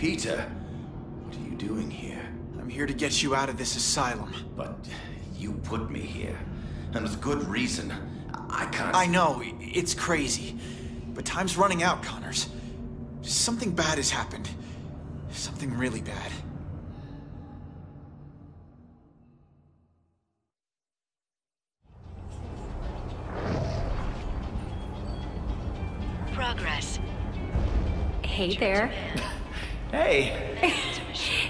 Peter, what are you doing here? I'm here to get you out of this asylum. But you put me here, and with good reason. I can't... I know, it's crazy. But time's running out, Connors. Something bad has happened. Something really bad. Progress. Hey there. Hey.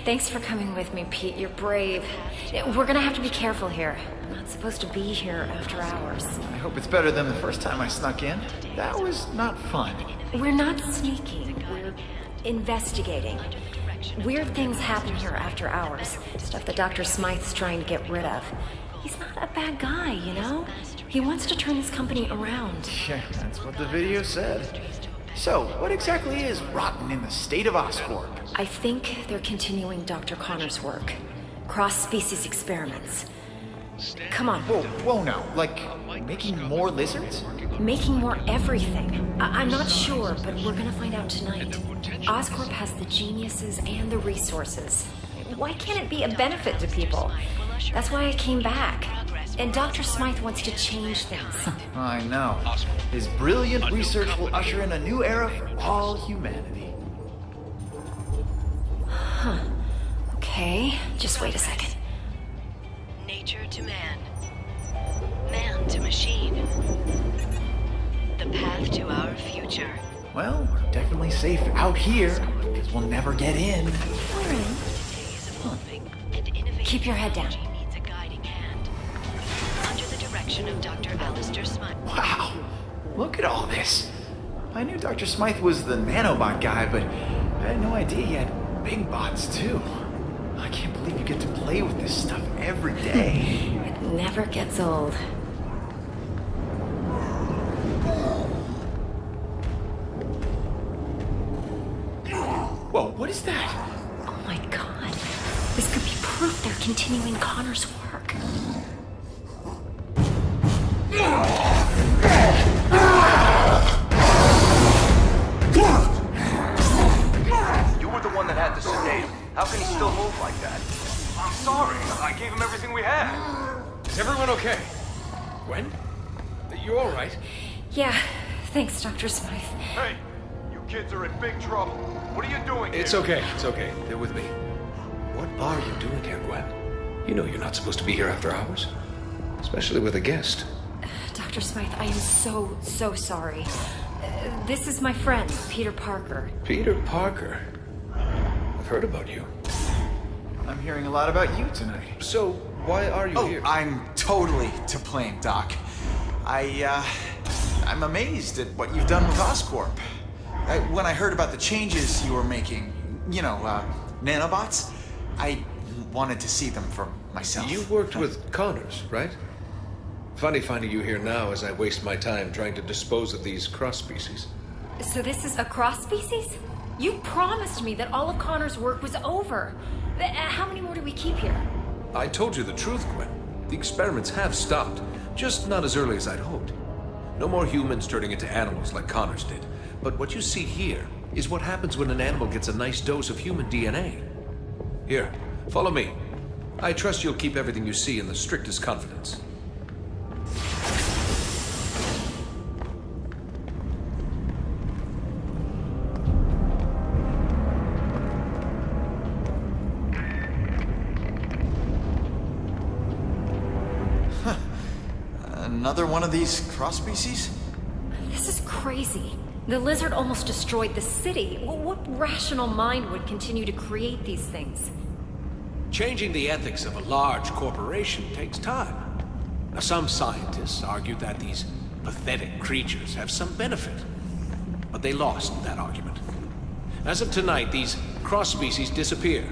Thanks for coming with me, Pete. You're brave. We're gonna have to be careful here. I'm not supposed to be here after hours. I hope it's better than the first time I snuck in. That was not fun. We're not sneaking. We're investigating. Weird things happen here after hours. Stuff that Dr. Smythe's trying to get rid of. He's not a bad guy, you know? He wants to turn this company around. Yeah, that's what the video said. So, what exactly is rotten in the state of Oscorp? I think they're continuing Dr. Connor's work. Cross-species experiments. Come on. Whoa now. Like, making more lizards? Making more everything. I'm not sure, but we're gonna find out tonight. Oscorp has the geniuses and the resources. Why can't it be a benefit to people? That's why I came back. And Dr. Smythe wants to change things. I know. His brilliant research will usher in a new era for all humanity. Huh. Okay, just wait a second. Nature to man. Man to machine. The path to our future. Well, we're definitely safe out here, because we'll never get in. We're in. Keep your head down. Needs a guiding hand. Under the direction of Dr. Alistair Smythe. Wow, look at all this. I knew Dr. Smythe was the nanobot guy, but I had no idea he had big bots too. I can't believe you get to play with this stuff every day. It never gets old. Whoa, what is that? Oh my god. This could be proof they're continuing Connor's work. You were the one that had to sedate him. How can he still move like that? I'm sorry. I gave him everything we had. Is everyone okay? Gwen? You all right? Yeah, thanks, Dr. Smythe. Hey, you kids are in big trouble. What are you doing here? It's okay. They're with me. What are you doing here, Gwen? You know you're not supposed to be here after hours. Especially with a guest. Dr. Smythe, I am so sorry. This is my friend, Peter Parker. Peter Parker? I've heard about you. I'm hearing a lot about you tonight. So, why are you here? I'm totally to blame, Doc. I'm amazed at what you've done with Oscorp. When I heard about the changes you were making, you know, nanobots, I wanted to see them for myself. You worked with Connors, right? Funny finding you here now as I waste my time trying to dispose of these cross-species. So this is a cross-species? You promised me that all of Connor's work was over. How many more do we keep here? I told you the truth, Gwen. The experiments have stopped, just not as early as I'd hoped. No more humans turning into animals like Connors did. But what you see here is what happens when an animal gets a nice dose of human DNA. Here, follow me. I trust you'll keep everything you see in the strictest confidence. Another one of these cross-species? This is crazy. The lizard almost destroyed the city. What rational mind would continue to create these things? Changing the ethics of a large corporation takes time. Now, some scientists argue that these pathetic creatures have some benefit, but they lost that argument. As of tonight, these cross-species disappear.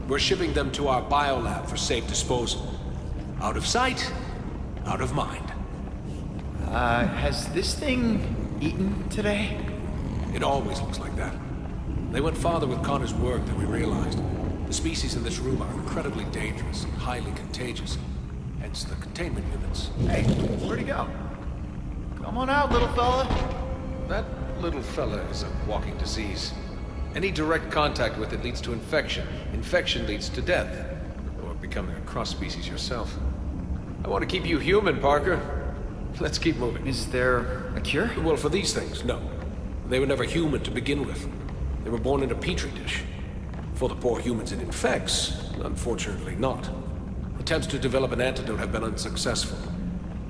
We're shipping them to our biolab for safe disposal. Out of sight, out of mind. Has this thing eaten today? It always looks like that. They went farther with Connor's work than we realized. The species in this room are incredibly dangerous and highly contagious. Hence the containment units. Hey, where'd he go? Come on out, little fella. That little fella is a walking disease. Any direct contact with it leads to infection. Infection leads to death. Or becoming a cross-species yourself. I want to keep you human, Parker. Let's keep moving. Is there a cure? Well, for these things, no. They were never human to begin with. They were born in a petri dish. For the poor humans it infects, unfortunately not. Attempts to develop an antidote have been unsuccessful.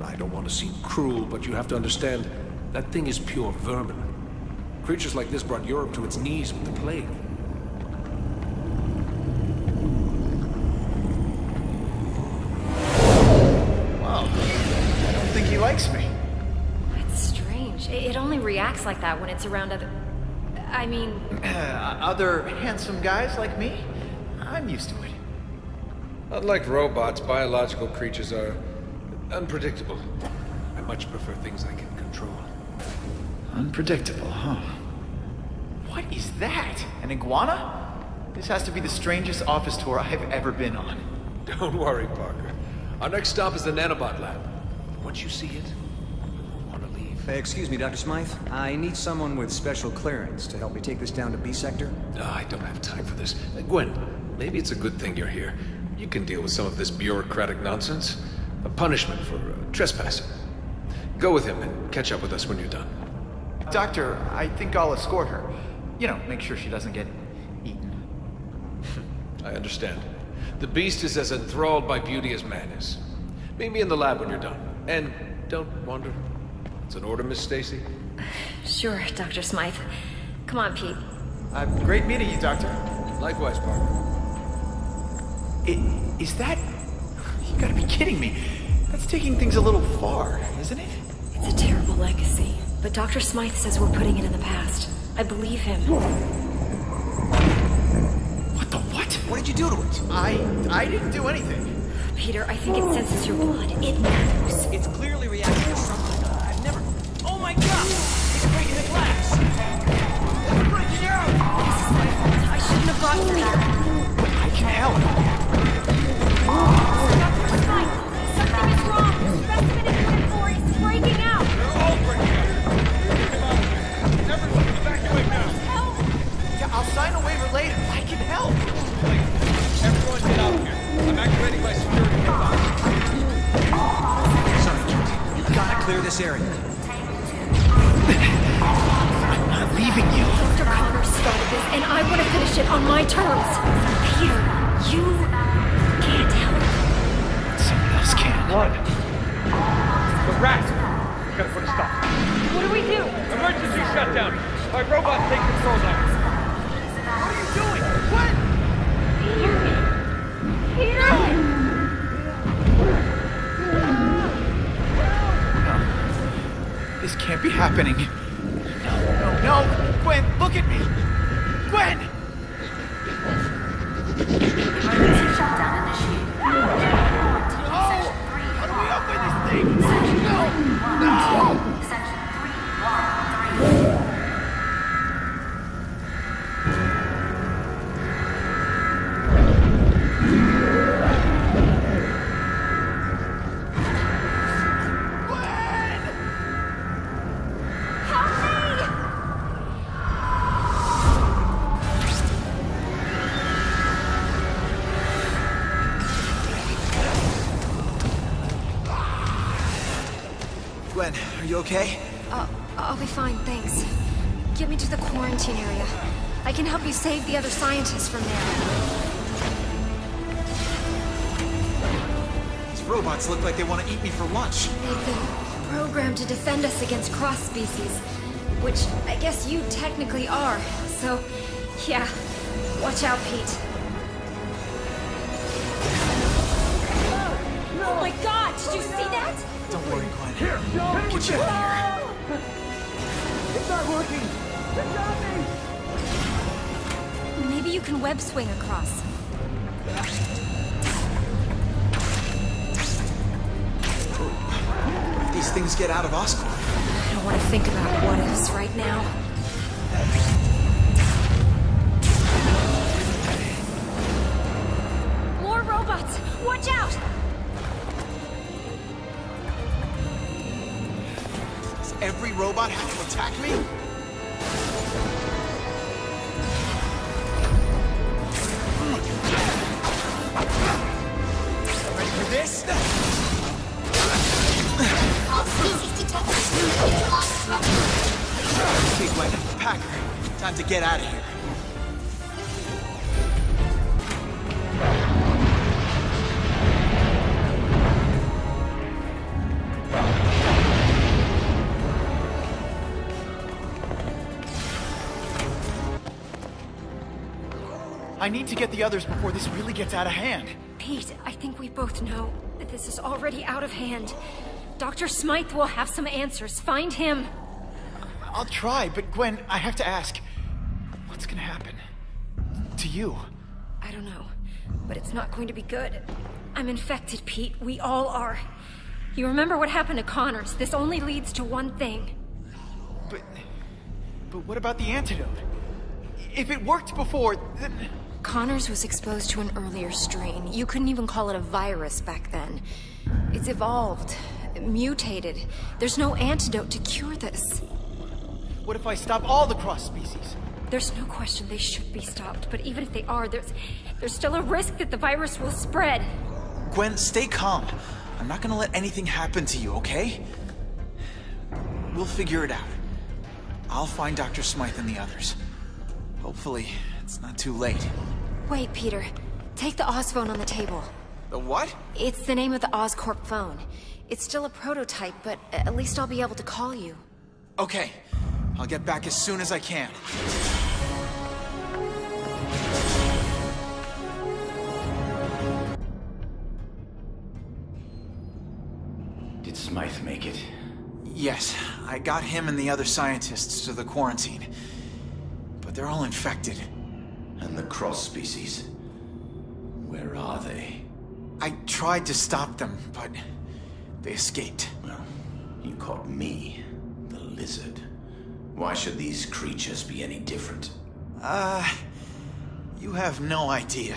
I don't want to seem cruel, but you have to understand, that thing is pure vermin. Creatures like this brought Europe to its knees with the plague. Wow. I don't think he likes me. That's strange. It only reacts like that when it's around other... I mean... Other handsome guys like me? I'm used to it. Unlike robots, biological creatures are unpredictable. I much prefer things I can control. Unpredictable, huh? What is that? An iguana? This has to be the strangest office tour I've ever been on. Don't worry, Parker. Our next stop is the nanobot lab. Once you see it, you won't want to leave. Excuse me, Dr. Smythe. I need someone with special clearance to help me take this down to B sector. I don't have time for this. Gwen, maybe it's a good thing you're here. You can deal with some of this bureaucratic nonsense. A punishment for trespassing. Go with him and catch up with us when you're done. Doctor, I think I'll escort her. You know, make sure she doesn't get eaten. I understand. The beast is as enthralled by beauty as man is. Meet me in the lab when you're done. And don't wander. It's an order, Miss Stacy? Sure, Dr. Smythe. Come on, Pete. Great meeting you, Doctor. Likewise, Parker. Is that... You gotta be kidding me. That's taking things a little far, isn't it? It's a terrible legacy, but Dr. Smythe says we're putting it in the past. I believe him. What the what? What did you do to it? I didn't do anything. Peter, I think it senses your blood. It knows. It's clearly reacting to something. I've never... Oh my god! It's breaking the glass! It's breaking out! This is my fault. I shouldn't have brought you here. I can help. Dr. Smythe, something is wrong. The specimen in Unit 4 is breaking out. They're all breaking out. Get them out of here. Everyone, evacuate now. Help! Yeah, I'll sign a waiver later. I can help. Please, everyone get out here. I'm activating my security code. Sorry, kid. You've got to clear this area. I'm not leaving you. Dr. Connor started this, and I want to finish it on my terms. Peter, you can't help. Someone else can. One. The rat. We gotta put a stop. What do we do? Emergency shutdown. My robots take control now. What are you doing? What? Peter! No. This can't be happening. No. Gwen, look at me. Gwen! Emergency shutdown initiated. Oh! How do we open this thing? No! Section 313. Gwen, are you okay? I'll be fine, thanks. Get me to the quarantine area. I can help you save the other scientists from there. These robots look like they want to eat me for lunch. They've been programmed to defend us against cross-species, which I guess you technically are. So, yeah, watch out, Pete. Oh my god, did you see that? Don't worry, Gwen. Here, get you out of here. It's not working. It's got me. Maybe you can web swing across. What if these things get out of Oscorp? I don't want to think about what ifs right now. More robots! Watch out! Does every robot have to attack me? this? Okay, Gwen, Packer, time to get out of here. I need to get the others before this really gets out of hand. Pete, I think we both know that this is already out of hand. Dr. Smythe will have some answers. Find him. I'll try, but Gwen, I have to ask, what's gonna happen to you? I don't know, but it's not going to be good. I'm infected, Pete. We all are. You remember what happened to Connors? This only leads to one thing. But what about the antidote? If it worked before, then... Connors was exposed to an earlier strain. You couldn't even call it a virus back then. It's evolved, mutated. There's no antidote to cure this. What if I stop all the cross-species? There's no question they should be stopped, but even if they are, there's still a risk that the virus will spread. Gwen, stay calm. I'm not gonna let anything happen to you, okay? We'll figure it out. I'll find Dr. Smythe and the others. Hopefully, it's not too late. Wait, Peter. Take the Oz phone on the table. The what? It's the name of the Oscorp phone. It's still a prototype, but at least I'll be able to call you. Okay. I'll get back as soon as I can. Did Smythe make it? Yes, I got him and the other scientists to the quarantine. But they're all infected. And the cross-species? Where are they? I tried to stop them, but they escaped. Well, you caught me, the lizard. Why should these creatures be any different? You have no idea.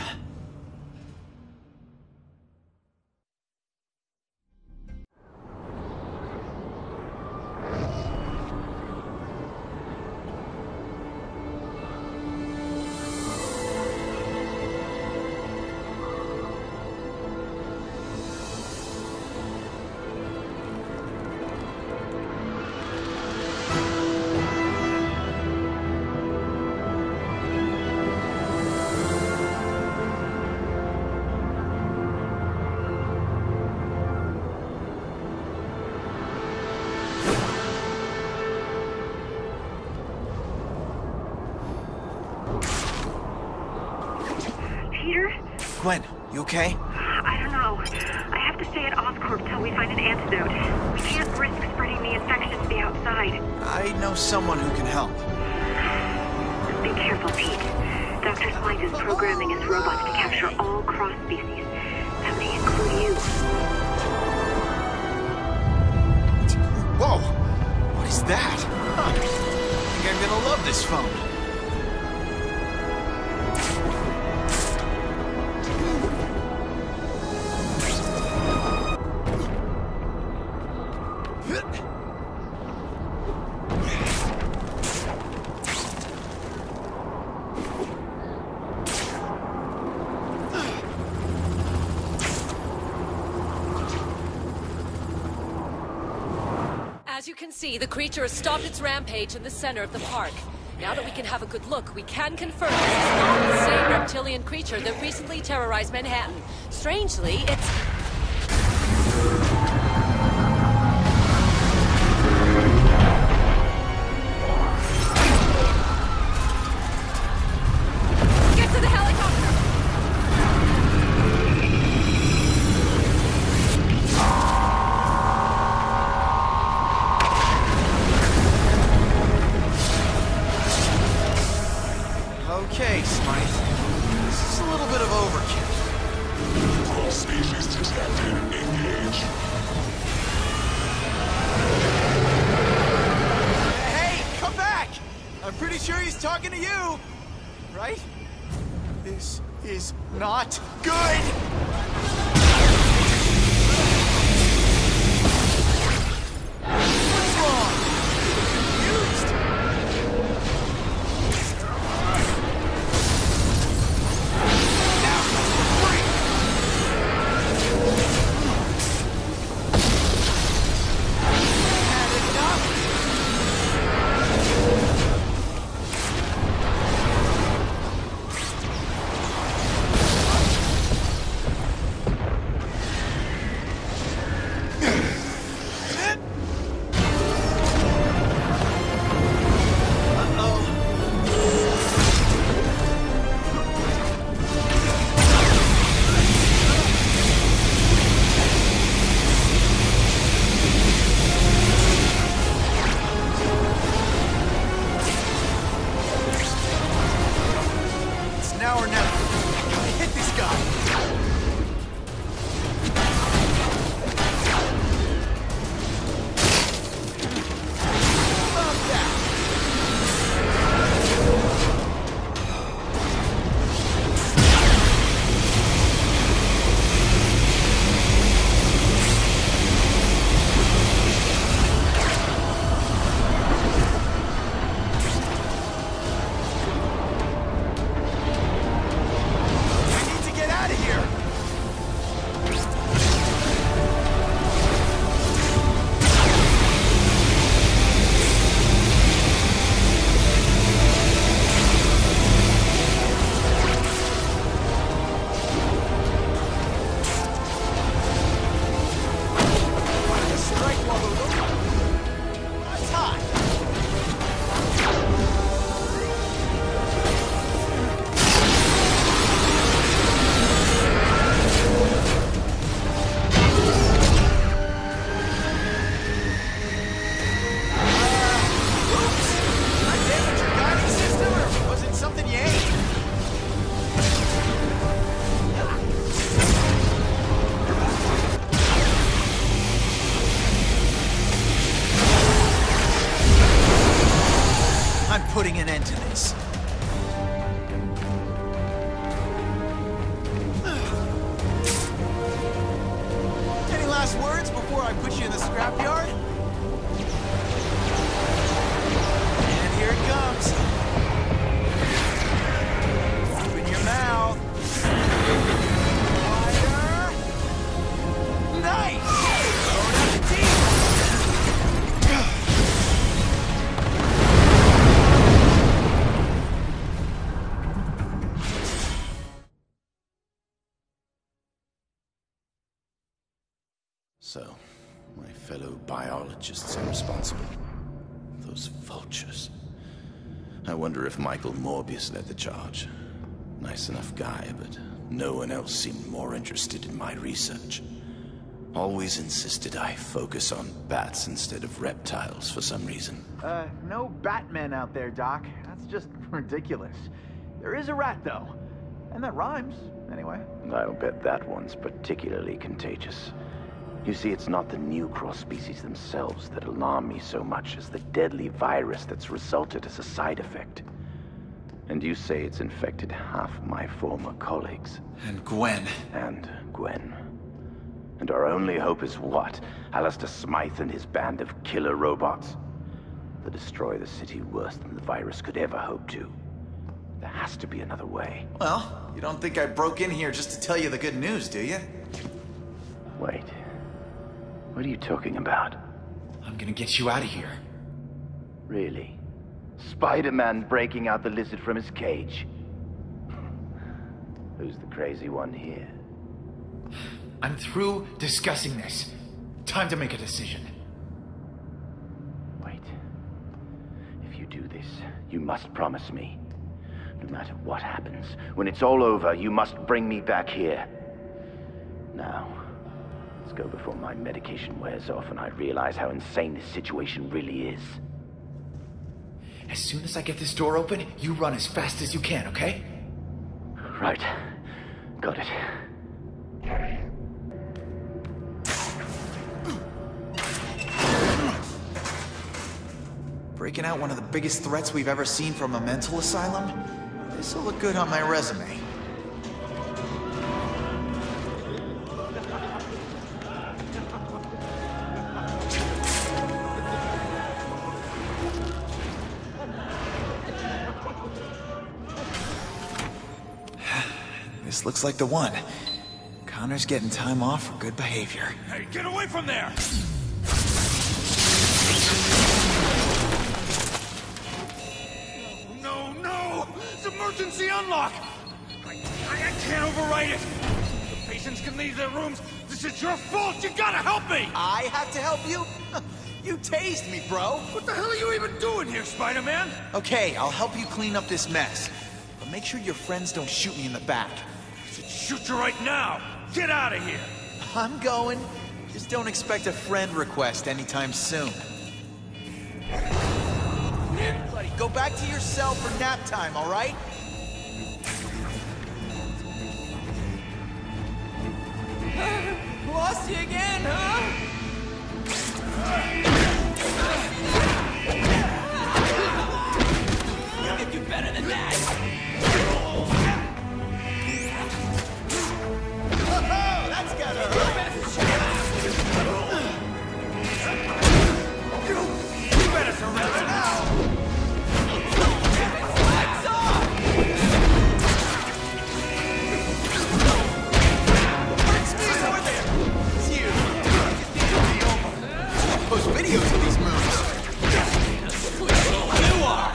Gwen, you okay? I don't know. I have to stay at Oscorp till we find an antidote. We can't risk spreading the infection to the outside. I know someone who can help. Be careful, Pete. Dr. Smythe is programming his robots to capture all cross-species. That may include you. Whoa! What is that? Huh. I think I'm gonna love this phone. As you can see, the creature has stopped its rampage in the center of the park. Now that we can have a good look, we can confirm this is not the same reptilian creature that recently terrorized Manhattan. Strangely, it's... Get to the helicopter! Okay, Smythe. This is a little bit of overkill. All species detected. Engage. Hey, come back! I'm pretty sure he's talking to you, right? This is not good! What's wrong? Confused? Now, break! putting an end to this. Any last words before I put you in the scrapyard? And here it comes. Open your mouth. Fire. Nice! Throwing out the teeth. So, my fellow biologists are responsible. Those vultures. I wonder if Michael Morbius led the charge. Nice enough guy, but no one else seemed more interested in my research. Always insisted I focus on bats instead of reptiles for some reason. No Batman out there, Doc. That's just ridiculous. There is a rat, though. And that rhymes, anyway. I'll bet that one's particularly contagious. You see, it's not the new cross-species themselves that alarm me so much as the deadly virus that's resulted as a side effect. And you say it's infected half my former colleagues. And Gwen. And Gwen. And our only hope is what? Alistair Smythe and his band of killer robots? They destroy the city worse than the virus could ever hope to. There has to be another way. Well, you don't think I broke in here just to tell you the good news, do you? Wait. What are you talking about? I'm gonna get you out of here. Really? Spider-Man breaking out the lizard from his cage? Who's the crazy one here? I'm through discussing this. Time to make a decision. Wait. If you do this, you must promise me. No matter what happens, when it's all over, you must bring me back here. Now, let's go before my medication wears off and I realize how insane this situation really is. As soon as I get this door open, you run as fast as you can, okay? Right. Got it. Breaking out one of the biggest threats we've ever seen from a mental asylum? This'll look good on my resume. This looks like the one. Connor's getting time off for good behavior. Hey, get away from there! No! It's emergency unlock! I can't override it! The patients can leave their rooms. This is your fault! You gotta help me! I have to help you? You tased me, bro! What the hell are you even doing here, Spider-Man? Okay, I'll help you clean up this mess. But make sure your friends don't shoot me in the back. I should shoot you right now! Get out of here! I'm going. Just don't expect a friend request anytime soon. Buddy, go back to your cell for nap time, all right? Lost you again, huh? You can do better than that. Oh, that's gotta hurt. You better surrender now. Lights off! It's me over there. It's you. Post videos of these moves. You are.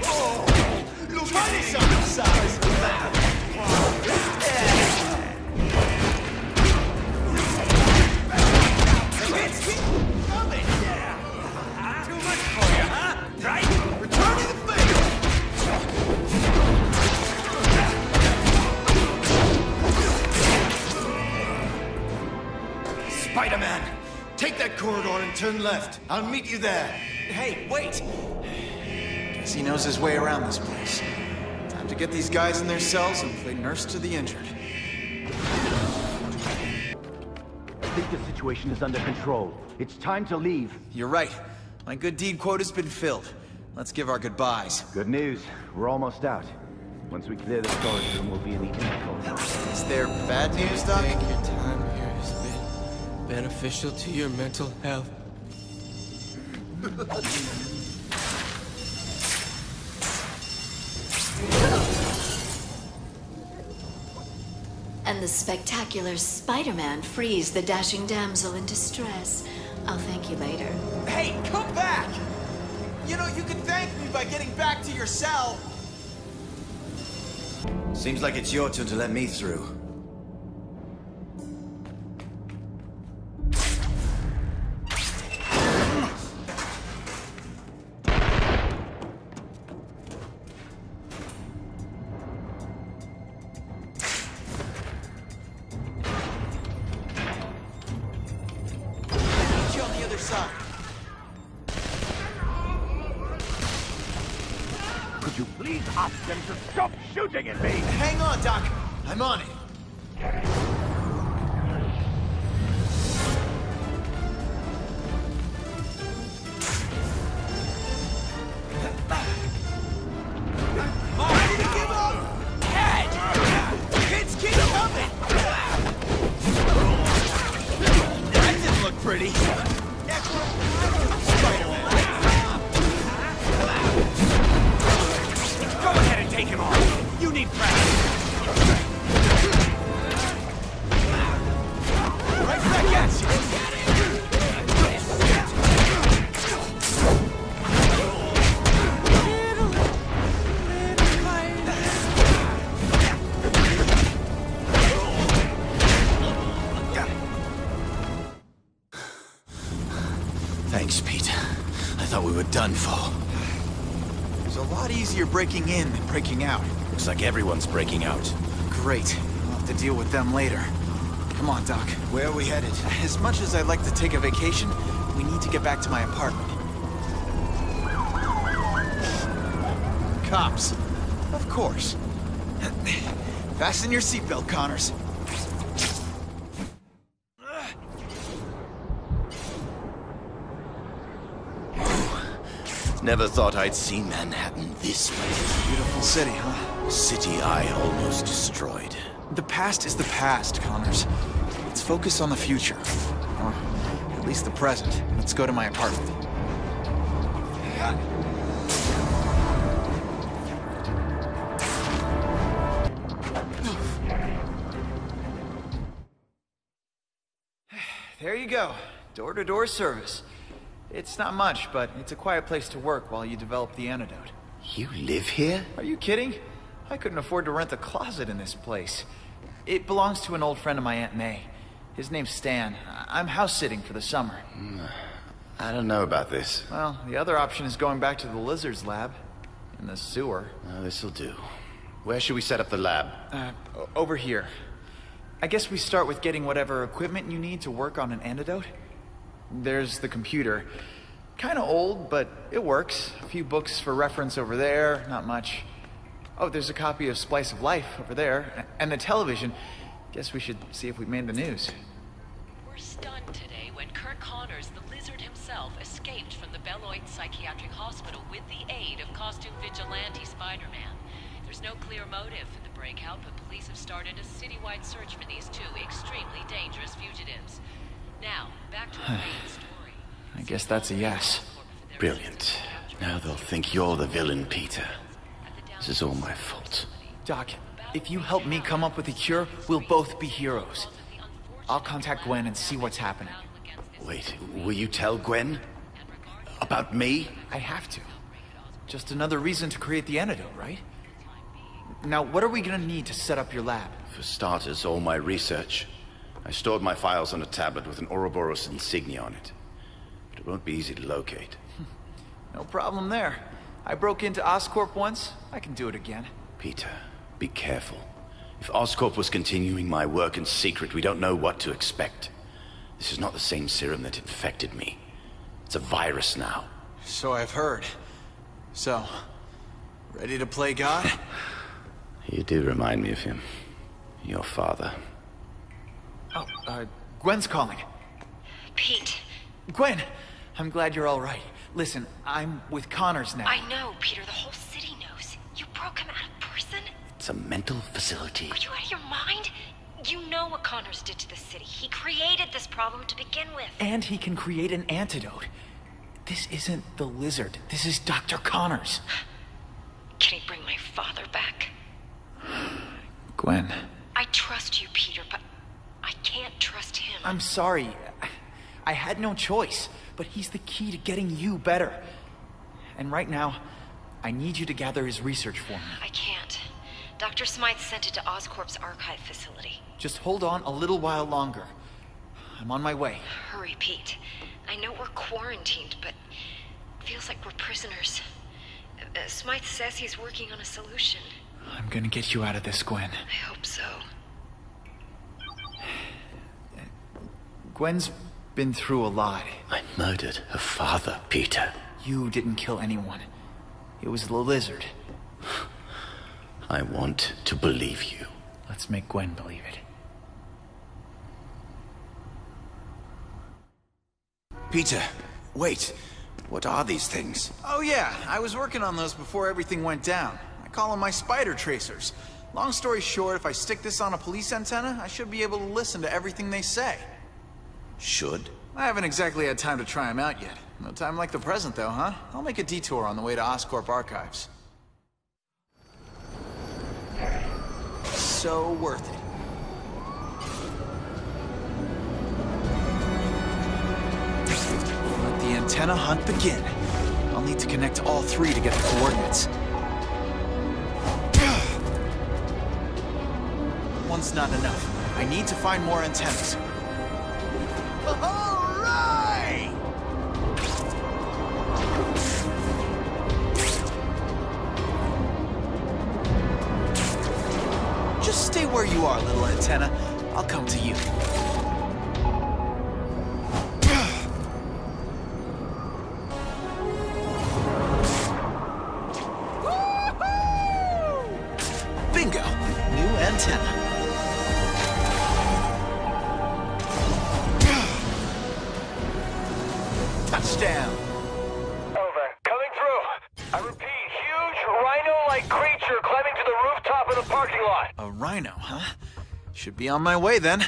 Oh, little tiny something size. Spider-Man, take that corridor and turn left. I'll meet you there. Hey, wait! Guess he knows his way around this place. Time to get these guys in their cells and play nurse to the injured. I think the situation is under control. It's time to leave. You're right. My good deed quota's been filled. Let's give our goodbyes. Good news. We're almost out. Once we clear the storage room, we'll be in the inner. Is there bad news, Doc? Take your time here has been beneficial to your mental health. And the spectacular Spider-Man frees the dashing damsel in distress. I'll thank you later. Hey, come back! You know, you can thank me by getting back to your cell. Seems like it's your turn to let me through. Could you please ask them to stop shooting at me? Hang on, Doc. I'm on it. Ready to give up? Head! Kids keep coming! That didn't look pretty. Spider-Man. Go ahead and take him on. You need practice. Right back at you. Thanks, Pete. I thought we were done for. It's a lot easier breaking in than breaking out. Looks like everyone's breaking out. Great. We'll have to deal with them later. Come on, Doc. Where are we headed? As much as I'd like to take a vacation, we need to get back to my apartment. Cops. Of course. Fasten your seatbelt, Connors. Never thought I'd see Manhattan this way. Beautiful city, huh? City I almost destroyed. The past is the past, Connors. Let's focus on the future. Or at least the present. Let's go to my apartment. There you go. Door-to-door service. It's not much, but it's a quiet place to work while you develop the antidote. You live here? Are you kidding? I couldn't afford to rent a closet in this place. It belongs to an old friend of my Aunt May. His name's Stan. I'm house-sitting for the summer. I don't know about this. Well, the other option is going back to the lizard's lab. In the sewer. This'll do. Where should we set up the lab? Over here. I guess we start with getting whatever equipment you need to work on an antidote. There's the computer. Kinda old, but it works. A few books for reference over there, not much. Oh, there's a copy of Splice of Life over there. And the television. Guess we should see if we made the news. We're stunned today when Kirk Connors, the lizard himself, escaped from the Beloit Psychiatric Hospital with the aid of costume vigilante Spider-Man. There's no clear motive for the breakout, but police have started a citywide search for these two extremely dangerous fugitives. Now, back to the main story. I guess that's a yes. Brilliant. Now they'll think you're the villain, Peter. This is all my fault. Doc, if you help me come up with a cure, we'll both be heroes. I'll contact Gwen and see what's happening. Wait, will you tell Gwen? About me? I have to. Just another reason to create the antidote, right? Now, what are we gonna need to set up your lab? For starters, all my research. I stored my files on a tablet with an Ouroboros insignia on it. But it won't be easy to locate. No problem there. I broke into Oscorp once. I can do it again. Peter, be careful. If Oscorp was continuing my work in secret, we don't know what to expect. This is not the same serum that infected me. It's a virus now. So I've heard. So, ready to play God? You do remind me of him. Your father. Oh, Gwen's calling. Pete. Gwen, I'm glad you're all right. Listen, I'm with Connors now. I know, Peter. The whole city knows. You broke him out of prison? It's a mental facility. Are you out of your mind? You know what Connors did to the city. He created this problem to begin with. And he can create an antidote. This isn't the Lizard. This is Dr. Connors. Can he bring my father back? Gwen. I trust you, Peter, but I can't trust him. I'm sorry. I had no choice, but he's the key to getting you better. And right now, I need you to gather his research for me. I can't. Dr. Smythe sent it to Oscorp's archive facility. Just hold on a little while longer. I'm on my way. Hurry, Pete. I know we're quarantined, but it feels like we're prisoners. Smythe says he's working on a solution. I'm gonna get you out of this, Gwen. I hope so. Gwen's been through a lot. I murdered her father, Peter. You didn't kill anyone. It was the Lizard. I want to believe you. Let's make Gwen believe it. Peter, wait. What are these things? Oh yeah, I was working on those before everything went down. I call them my spider tracers. Long story short, if I stick this on a police antenna, I should be able to listen to everything they say. Should? I haven't exactly had time to try them out yet. No time like the present though, huh? I'll make a detour on the way to Oscorp Archives. So worth it. Let the antenna hunt begin. I'll need to connect all three to get the coordinates. One's not enough. I need to find more antennas. All right! Just stay where you are, little antenna. I'll come to you. Bingo! New antenna. Touchdown! Over. Coming through. I repeat, huge rhino-like creature climbing to the rooftop of the parking lot. A rhino, huh? Should be on my way then.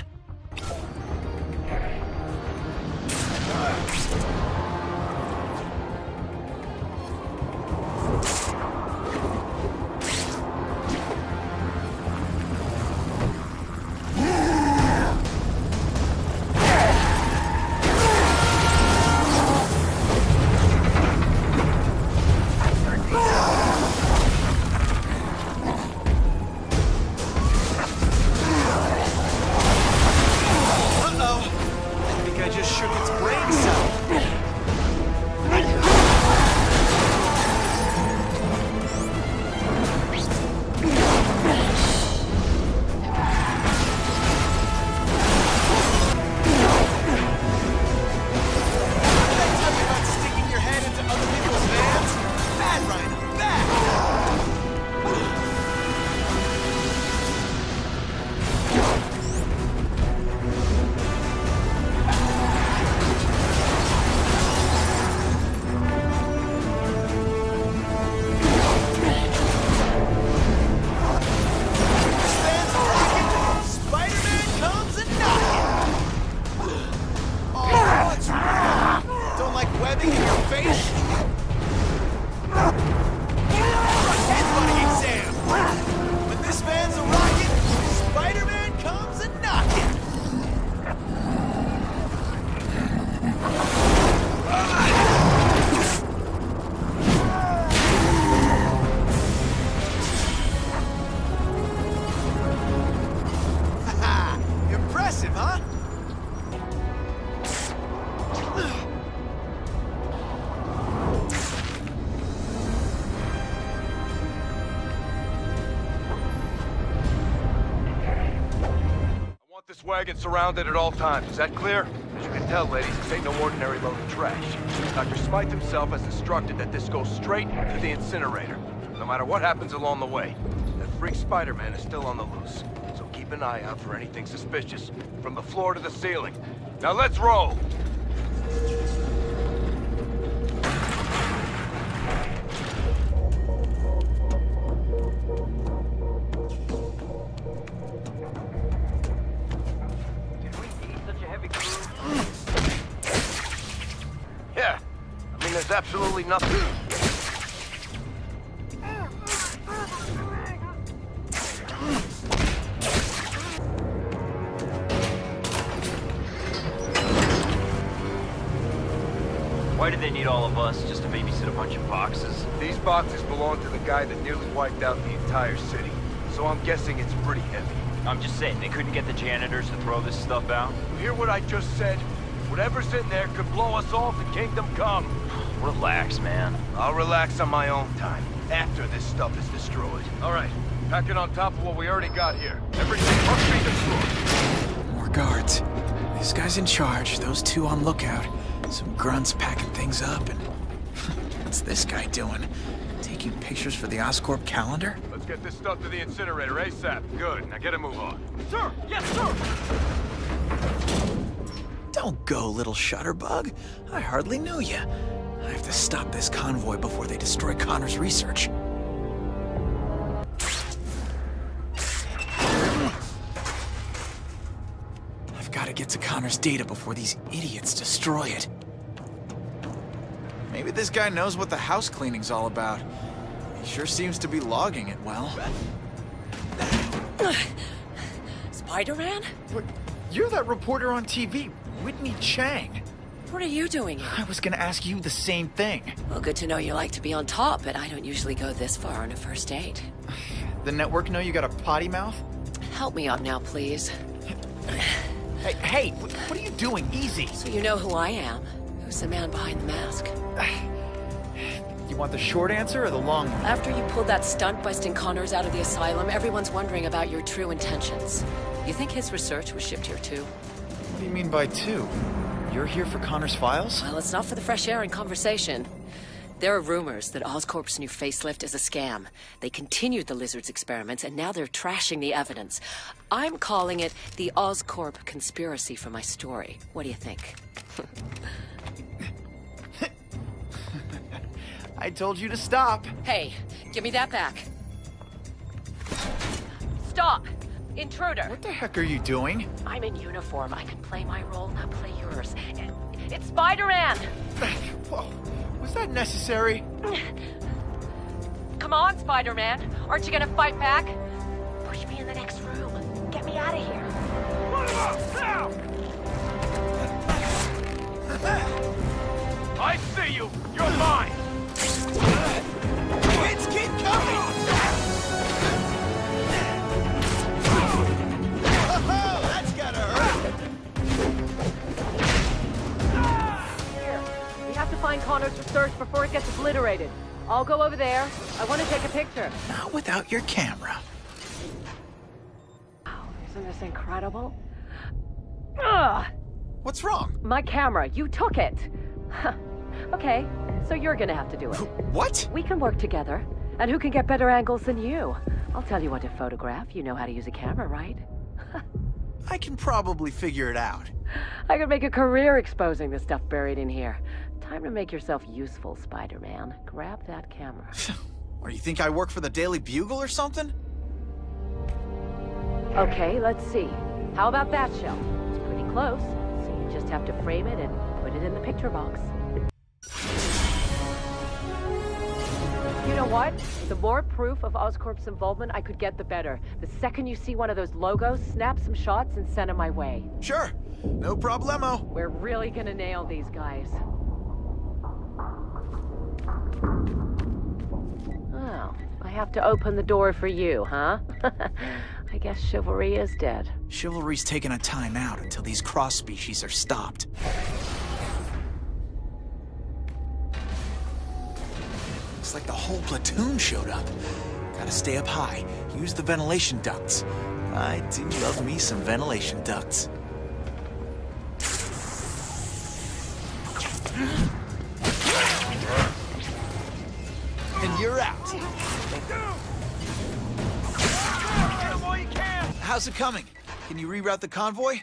Wagon surrounded at all times. Is that clear? As you can tell, ladies, this ain't no ordinary load of trash. Dr. Smythe himself has instructed that this goes straight to the incinerator, no matter what happens along the way. That freak Spider-Man is still on the loose, so keep an eye out for anything suspicious, from the floor to the ceiling. Now let's roll! there's absolutely nothing. Why did they need all of us just to babysit a bunch of boxes? These boxes belong to the guy that nearly wiped out the entire city. So I'm guessing it's pretty heavy. I'm just saying, they couldn't get the janitors to throw this stuff out? You hear what I just said? Whatever's in there could blow us all to Kingdom Come. Relax, man. I'll relax on my own time, after this stuff is destroyed. All right, pack it on top of what we already got here. Everything must be destroyed. More guards. This guy's in charge, those two on lookout. Some grunts packing things up, and what's this guy doing? Taking pictures for the Oscorp calendar? Let's get this stuff to the incinerator ASAP. Good, now get a move on. Sir! Yes, sir! Don't go, little shutterbug. I hardly knew you. I have to stop this convoy before they destroy Connor's research. I've got to get to Connor's data before these idiots destroy it. Maybe this guy knows what the house cleaning's all about. He sure seems to be logging it well. Spider-Man? You're that reporter on TV, Whitney Chang. What are you doing here? I was gonna ask you the same thing. Well, good to know you like to be on top, but I don't usually go this far on a first date. The network know you got a potty mouth? Help me up now, please. Hey, what are you doing? Easy. So you know who I am. Who's the man behind the mask? You want the short answer or the long one? After you pulled that stunt busting Connors out of the asylum, everyone's wondering about your true intentions. You think his research was shipped here too? What do you mean by two? You're here for Connor's files? Well, it's not for the fresh air and conversation. There are rumors that Oscorp's new facelift is a scam. They continued the Lizard's experiments, and now they're trashing the evidence. I'm calling it the Oscorp conspiracy for my story. What do you think? I told you to stop. Hey, give me that back. Stop! Intruder! What the heck are you doing? I'm in uniform. I can play my role, now play yours. It's Spider-Man! Whoa, was that necessary? Come on, Spider-Man. Aren't you gonna fight back? Push me in the next room. Get me out of here. I see you! You're mine! Kids, keep coming! Oh, that's gotta hurt! Here, we have to find Connor's research before it gets obliterated. I'll go over there. I want to take a picture. Not without your camera. Wow, isn't this incredible? Ugh! What's wrong? My camera. You took it. Okay, so you're gonna have to do it. What? We can work together. And who can get better angles than you? I'll tell you what to photograph. You know how to use a camera, right? I can probably figure it out. I could make a career exposing the stuff buried in here. Time to make yourself useful, Spider-Man. Grab that camera. Or you think I work for the Daily Bugle or something? Okay, let's see. How about that shell? It's pretty close, so you just have to frame it and put it in the picture box. You know what? The more proof of Oscorp's involvement I could get, the better. The second you see one of those logos, snap some shots and send them my way. Sure. No problemo. We're really gonna nail these guys. Oh, I have to open the door for you, huh? I guess chivalry is dead. Chivalry's taking a time out until these cross species are stopped. Looks like the whole platoon showed up. Gotta stay up high. Use the ventilation ducts. I do love me some ventilation ducts. And you're out. How's it coming? Can you reroute the convoy?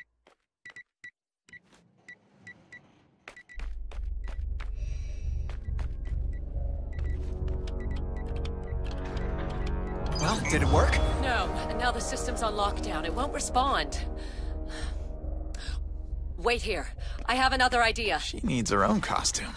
Well, did it work? No, and now the system's on lockdown. It won't respond. Wait here. I have another idea. She needs her own costume.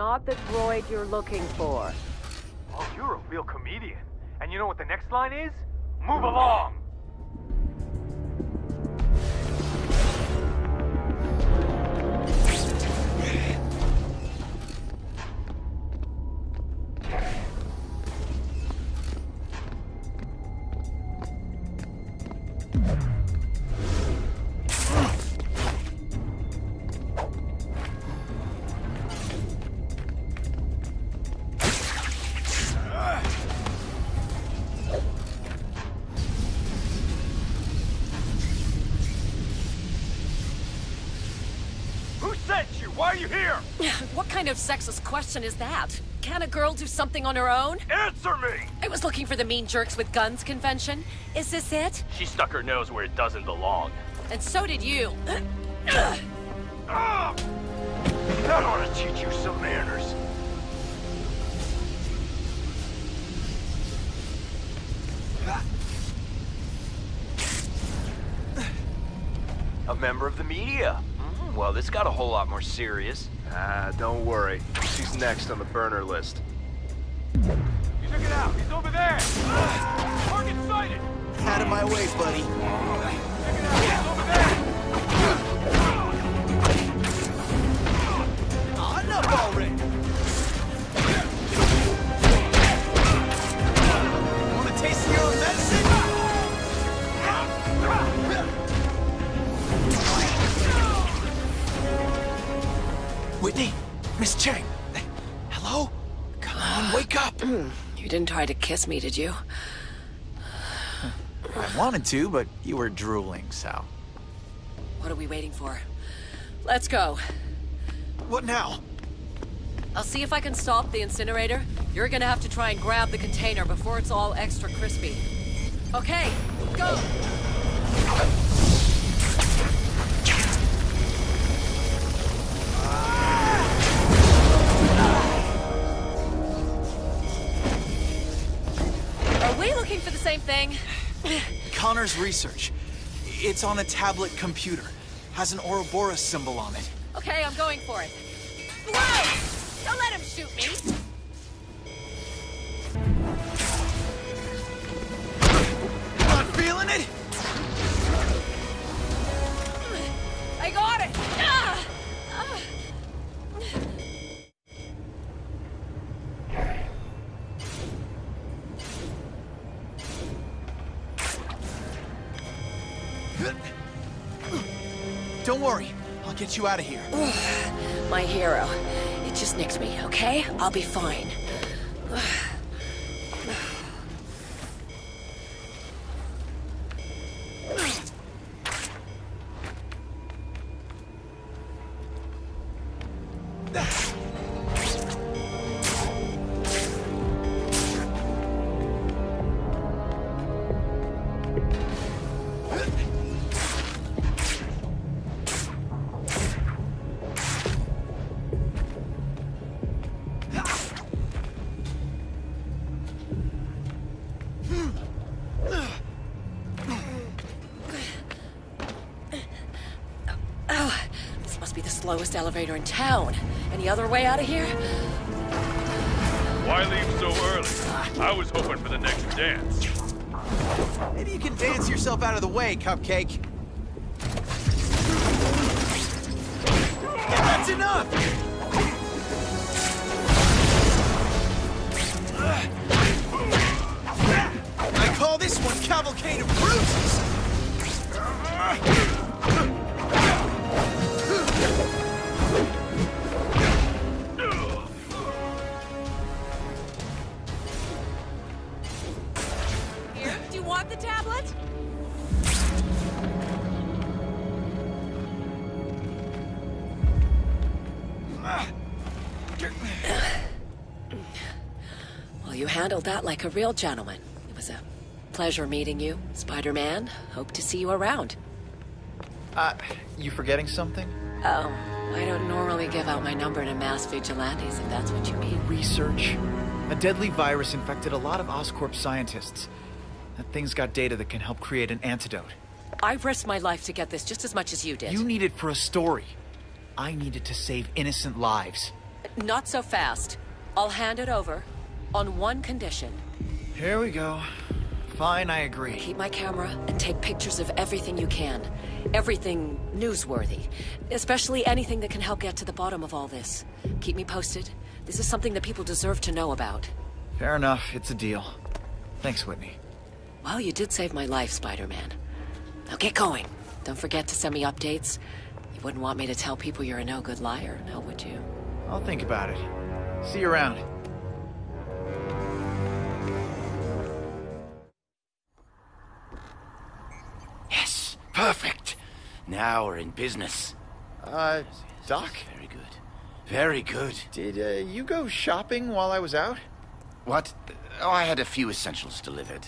not the droid you're looking for. Oh, you're a real comedian. And you know what the next line is? Move along! Why are you here? What kind of sexist question is that? Can a girl do something on her own? Answer me! I was looking for the mean jerks with guns convention. Is this it? She stuck her nose where it doesn't belong. And so did you. That ought to teach you some manners. A member of the media. Well, this got a whole lot more serious. Don't worry. She's next on the burner list. You took it out. He's over there. Target sighted. Out of my way, buddy. Check it out. He's over there. Oh, enough already. Want a taste of your own medicine? Whitney? Miss Chang? Hello? Come on, wake up! You didn't try to kiss me, did you? I wanted to, but you were drooling, Sal. What are we waiting for? Let's go. What now? I'll see if I can stop the incinerator. You're gonna have to try and grab the container before it's all extra crispy. Okay, go! Are we looking for the same thing? Connor's research. It's on a tablet computer. Has an Ouroboros symbol on it. Okay, I'm going for it. Whoa! Don't let him shoot me! Not feeling it? I got it! Ah! Don't worry. I'll get you out of here. My hero. It just nicked me, okay? I'll be fine. Slowest elevator in town. Any other way out of here? Why leave so early? I was hoping for the next dance. Maybe you can dance yourself out of the way, Cupcake. Yeah, that's enough! I call this one Cavalcade of Bruises! The tablet? Well, you handled that like a real gentleman. It was a pleasure meeting you, Spider-Man. Hope to see you around. You forgetting something? Oh, I don't normally give out my number to mass vigilantes, if that's what you mean. Research. A deadly virus infected a lot of Oscorp scientists. That thing's got data that can help create an antidote. I risked my life to get this just as much as you did. You need it for a story. I need it to save innocent lives. Not so fast. I'll hand it over on one condition. Here we go. Fine, I agree. Keep my camera and take pictures of everything you can. Everything newsworthy. Especially anything that can help get to the bottom of all this. Keep me posted. This is something that people deserve to know about. Fair enough. It's a deal. Thanks, Whitney. Well, you did save my life, Spider-Man. Now get going. Don't forget to send me updates. You wouldn't want me to tell people you're a no-good liar, now would you? I'll think about it. See you around. Yes, perfect. Now we're in business. Doc? Very good. Very good. Did, you go shopping while I was out? What? Oh, I had a few essentials delivered.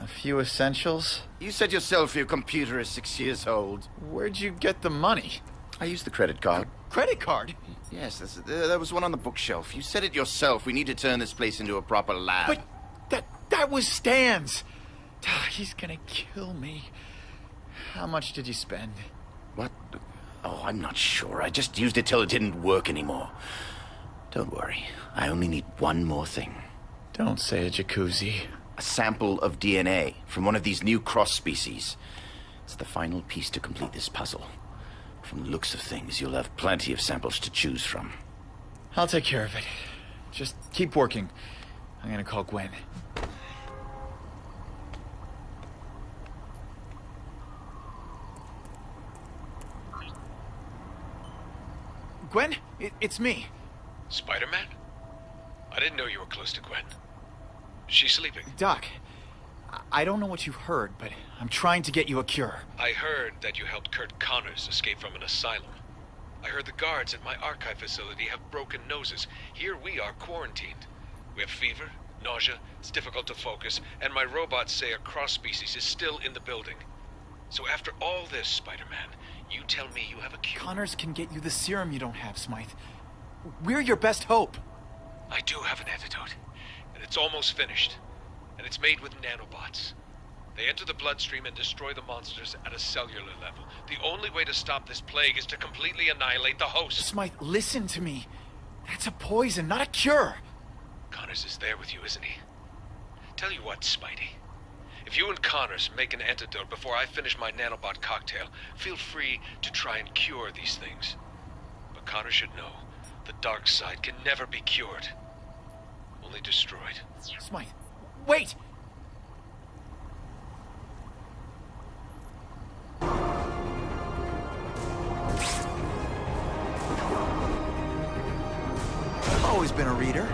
A few essentials? You said yourself your computer is 6 years old. Where'd you get the money? I used the credit card. Credit card? Yes, there was one on the bookshelf. You said it yourself. We need to turn this place into a proper lab. But that was Stan's. He's gonna kill me. How much did you spend? What? Oh, I'm not sure. I just used it till it didn't work anymore. Don't worry. I only need one more thing. Don't say a jacuzzi. A sample of DNA from one of these new cross species. It's the final piece to complete this puzzle. From the looks of things, you'll have plenty of samples to choose from. I'll take care of it. Just keep working. I'm gonna call Gwen. Gwen, it's me. Spider-Man? I didn't know you were close to Gwen. She's sleeping. Doc, I don't know what you've heard, but I'm trying to get you a cure. I heard that you helped Kurt Connors escape from an asylum. I heard the guards at my archive facility have broken noses. Here we are quarantined. We have fever, nausea, it's difficult to focus, and my robots say a cross-species is still in the building. So after all this, Spider-Man, you tell me you have a cure. Connors can get you the serum you don't have, Smythe. We're your best hope. I do have an antidote, and it's almost finished. And it's made with nanobots. They enter the bloodstream and destroy the monsters at a cellular level. The only way to stop this plague is to completely annihilate the host. Smythe, listen to me. That's a poison, not a cure. Connors is there with you, isn't he? Tell you what, Spidey. If you and Connors make an antidote before I finish my nanobot cocktail, feel free to try and cure these things. But Connors should know, the dark side can never be cured. Only destroyed. Smythe, wait! I've always been a reader.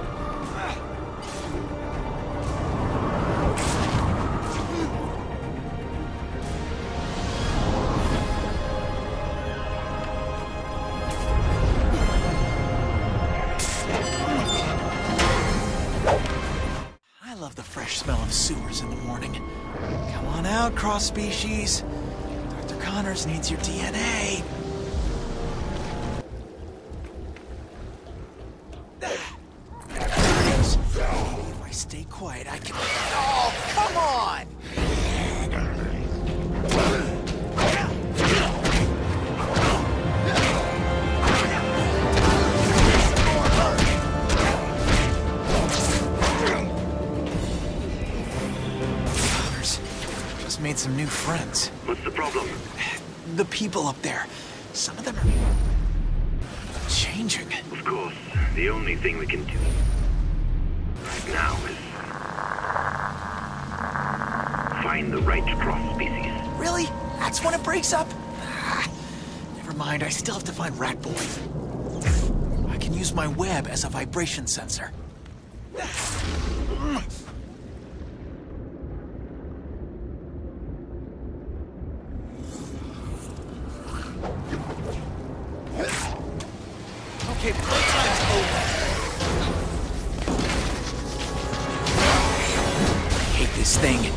The fresh smell of sewers in the morning. Come on out, cross-species. Dr. Connors needs your DNA. If I stay quiet, I can... Oh, come on! Made some new friends. What's the problem? The people up there. Some of them are changing. Of course. The only thing we can do right now is find the right cross species. Really? That's when it breaks up? Never mind, I still have to find Rat Boy. I can use my web as a vibration sensor. Okay, playtime's over. I hate this thing.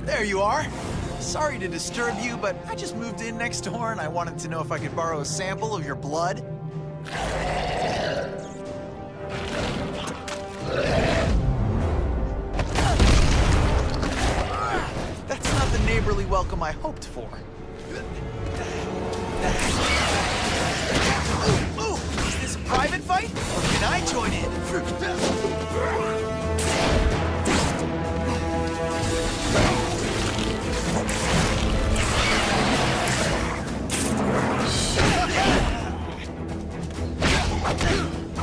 There you are. Sorry to disturb you, but I just moved in next door and I wanted to know if I could borrow a sample of your blood. That's not the neighborly welcome I hoped for. Ooh, is this a private fight? Or can I join in?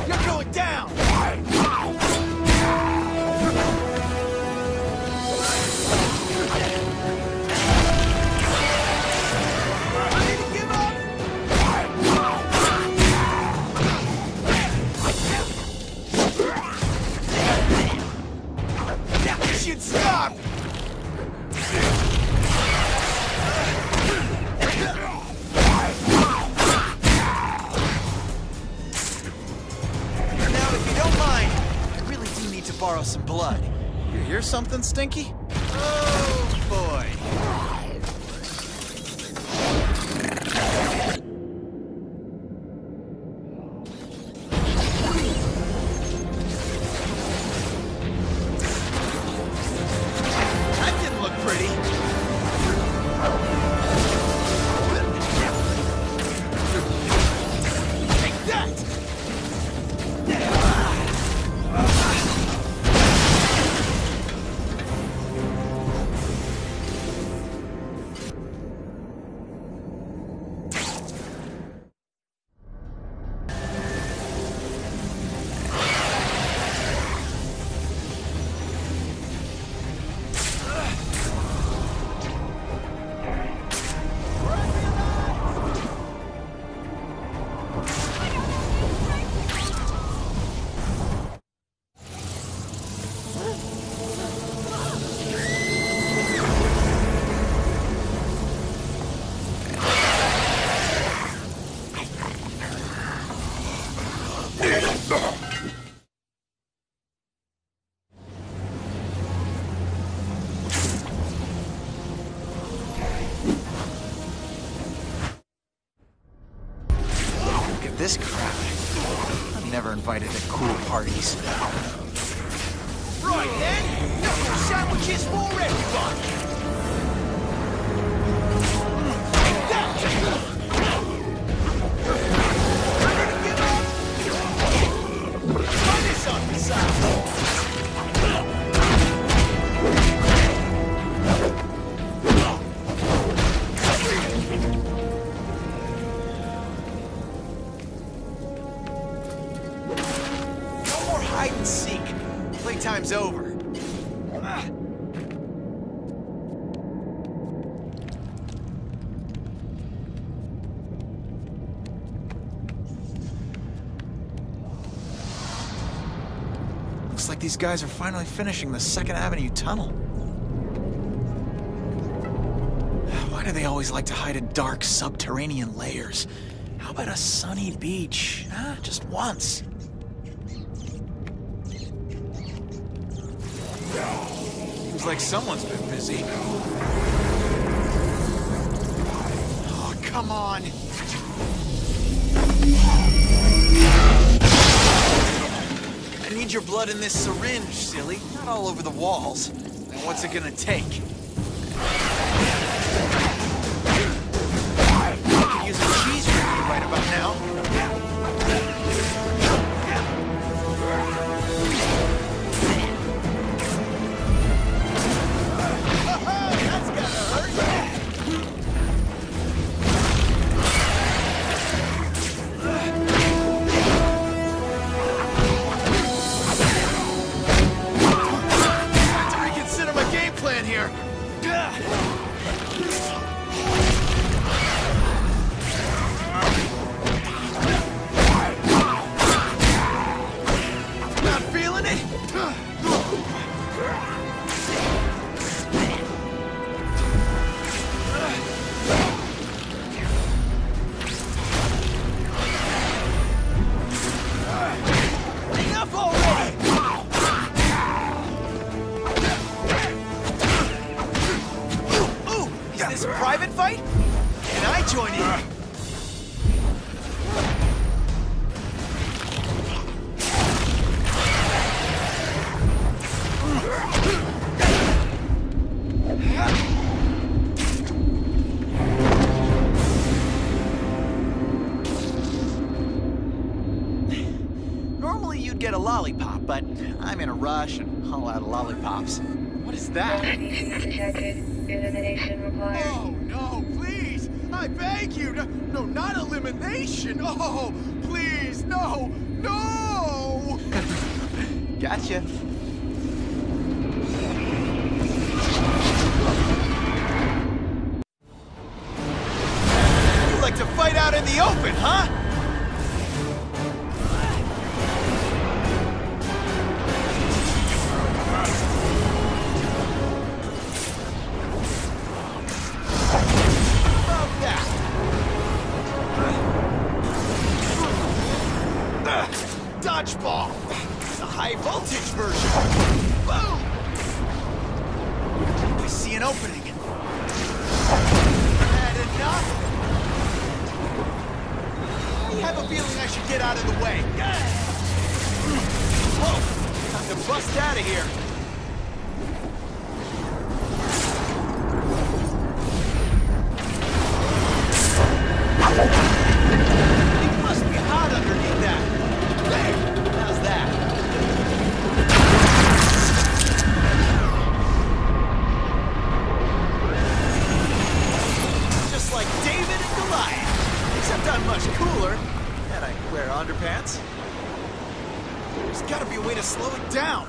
You're going down! Stop! Now, if you don't mind, I really do need to borrow some blood. You hear something, Stinky? Oh, boy. This crowd. I'm never invited to cool parties. Right then, knuckle sandwiches for everyone! Take that! Try this on the side! Hide and seek. Playtime's over. Looks like these guys are finally finishing the 2nd Avenue tunnel. Why do they always like to hide in dark subterranean layers? How about a sunny beach? Just once. Seems like someone's been busy. Oh, come on! I need your blood in this syringe, silly. Not all over the walls. And what's it gonna take? I could use a cheese gravy right about now. Here. could get a lollipop, but I'm in a rush and all out of lollipops. What is that? Oh, no, please! I beg you! No, not elimination! Oh, please, no! No! Gotcha. You like to fight out in the open, huh? Dodgeball! The high-voltage version! Boom! I see an opening. Had enough? I have a feeling I should get out of the way. Whoa! Time to bust out of here. It must be hot underneath that. There! How's that? Just like David and Goliath. Except I'm much cooler. And I wear underpants. There's gotta be a way to slow it down.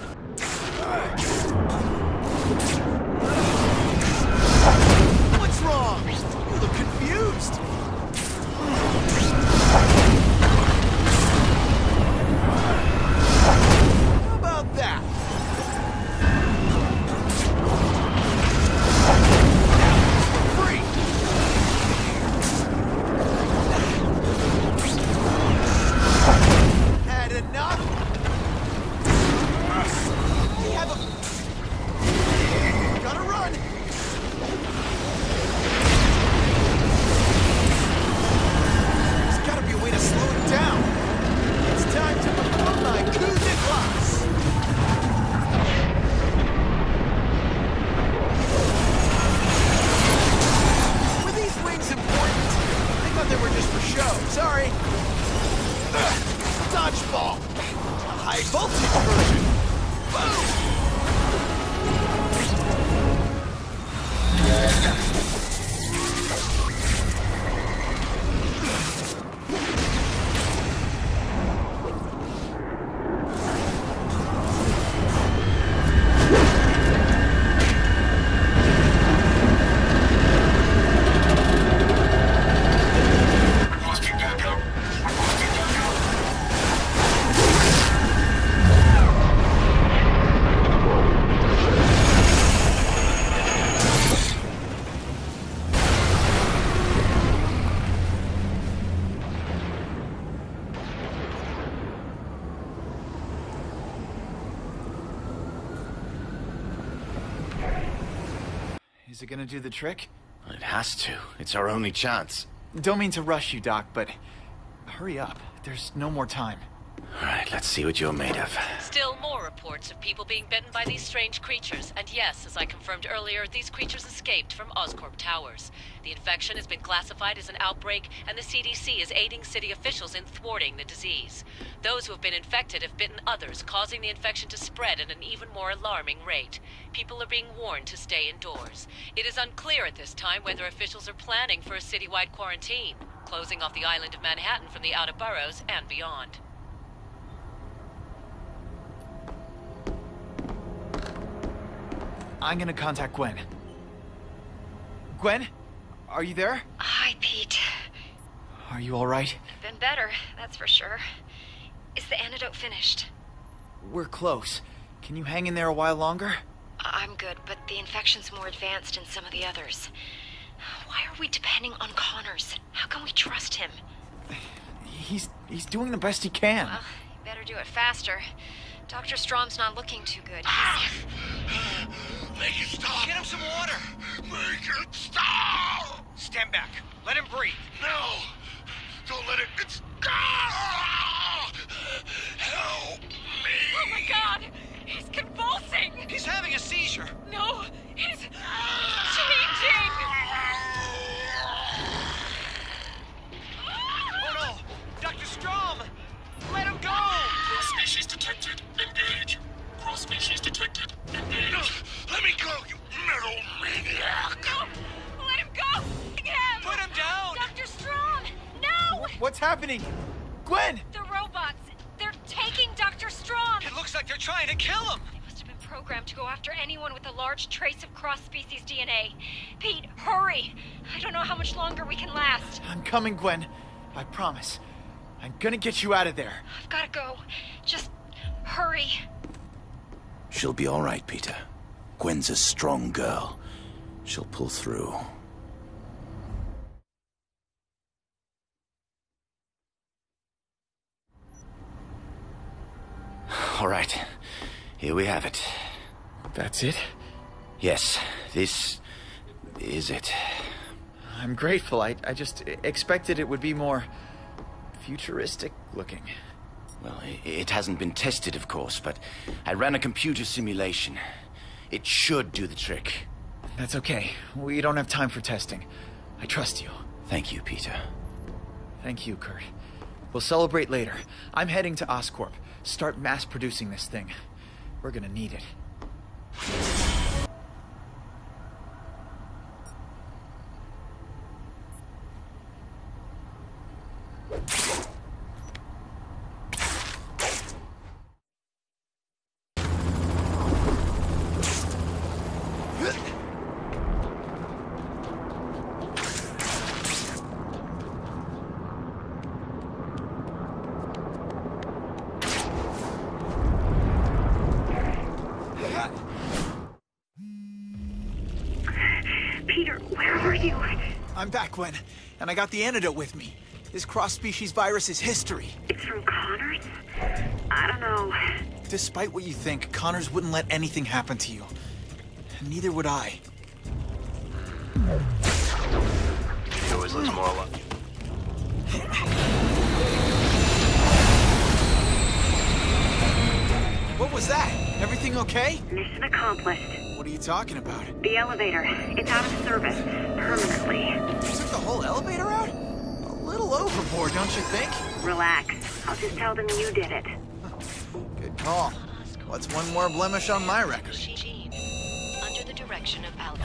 What's wrong? You look confused. How about that? Free! Had enough? We have a... Gotta run! There's gotta be a way to slow it down. It's time to perform my coup d'éclat. Were these wings important? I thought they were just for show. Sorry. Dodgeball. A high voltage version. Boom. Is it gonna do the trick? It has to. It's our only chance. Don't mean to rush you, Doc, but hurry up. There's no more time. All right, let's see what you're made of. Still more reports of people being bitten by these strange creatures. And yes, as I confirmed earlier, these creatures escaped from Oscorp Towers. The infection has been classified as an outbreak, and the CDC is aiding city officials in thwarting the disease. Those who have been infected have bitten others, causing the infection to spread at an even more alarming rate. People are being warned to stay indoors. It is unclear at this time whether officials are planning for a citywide quarantine, closing off the island of Manhattan from the outer boroughs and beyond. I'm gonna contact Gwen. Gwen? Are you there? Hi, Pete. Are you alright? Been better, that's for sure. Is the antidote finished? We're close. Can you hang in there a while longer? I'm good, but the infection's more advanced in some of the others. Why are we depending on Connors? How can we trust him? He's doing the best he can. Well, you better do it faster. Dr. Strom's not looking too good. Make it stop! Get him some water! Make it stop! Stand back. Let him breathe. No! Don't let it... Help me! Oh my God! He's convulsing! He's having a seizure. No! He's changing! Oh no! Dr. Strom! Let him go! Species determined. What's happening? Gwen! The robots! They're taking Dr. Strong! It looks like they're trying to kill him! They must have been programmed to go after anyone with a large trace of cross-species DNA. Pete, hurry! I don't know how much longer we can last. I'm coming, Gwen. I promise. I'm gonna get you out of there. I've gotta go. Just hurry. She'll be all right, Peter. Gwen's a strong girl. She'll pull through. All right. Here we have it. That's it? Yes, this is it. I'm grateful. I just expected it would be more futuristic looking. Well, it hasn't been tested, of course, but I ran a computer simulation. It should do the trick. That's okay. We don't have time for testing. I trust you. Thank you, Peter. Thank you, Kurt. We'll celebrate later. I'm heading to Oscorp. Start mass producing this thing. We're gonna need it. Peter, where are you? I'm back, Gwen, and I got the antidote with me. This cross-species virus is history. It's from Connors? I don't know. Despite what you think, Connors wouldn't let anything happen to you. And neither would I. He always looks more alive. What was that? Everything okay? Mission accomplished. What are you talking about? The elevator. It's out of service. Permanently. You took the whole elevator out? A little overboard, don't you think? Relax. I'll just tell them you did it. Good call. What's one more blemish on my record? Under the direction of Alpha.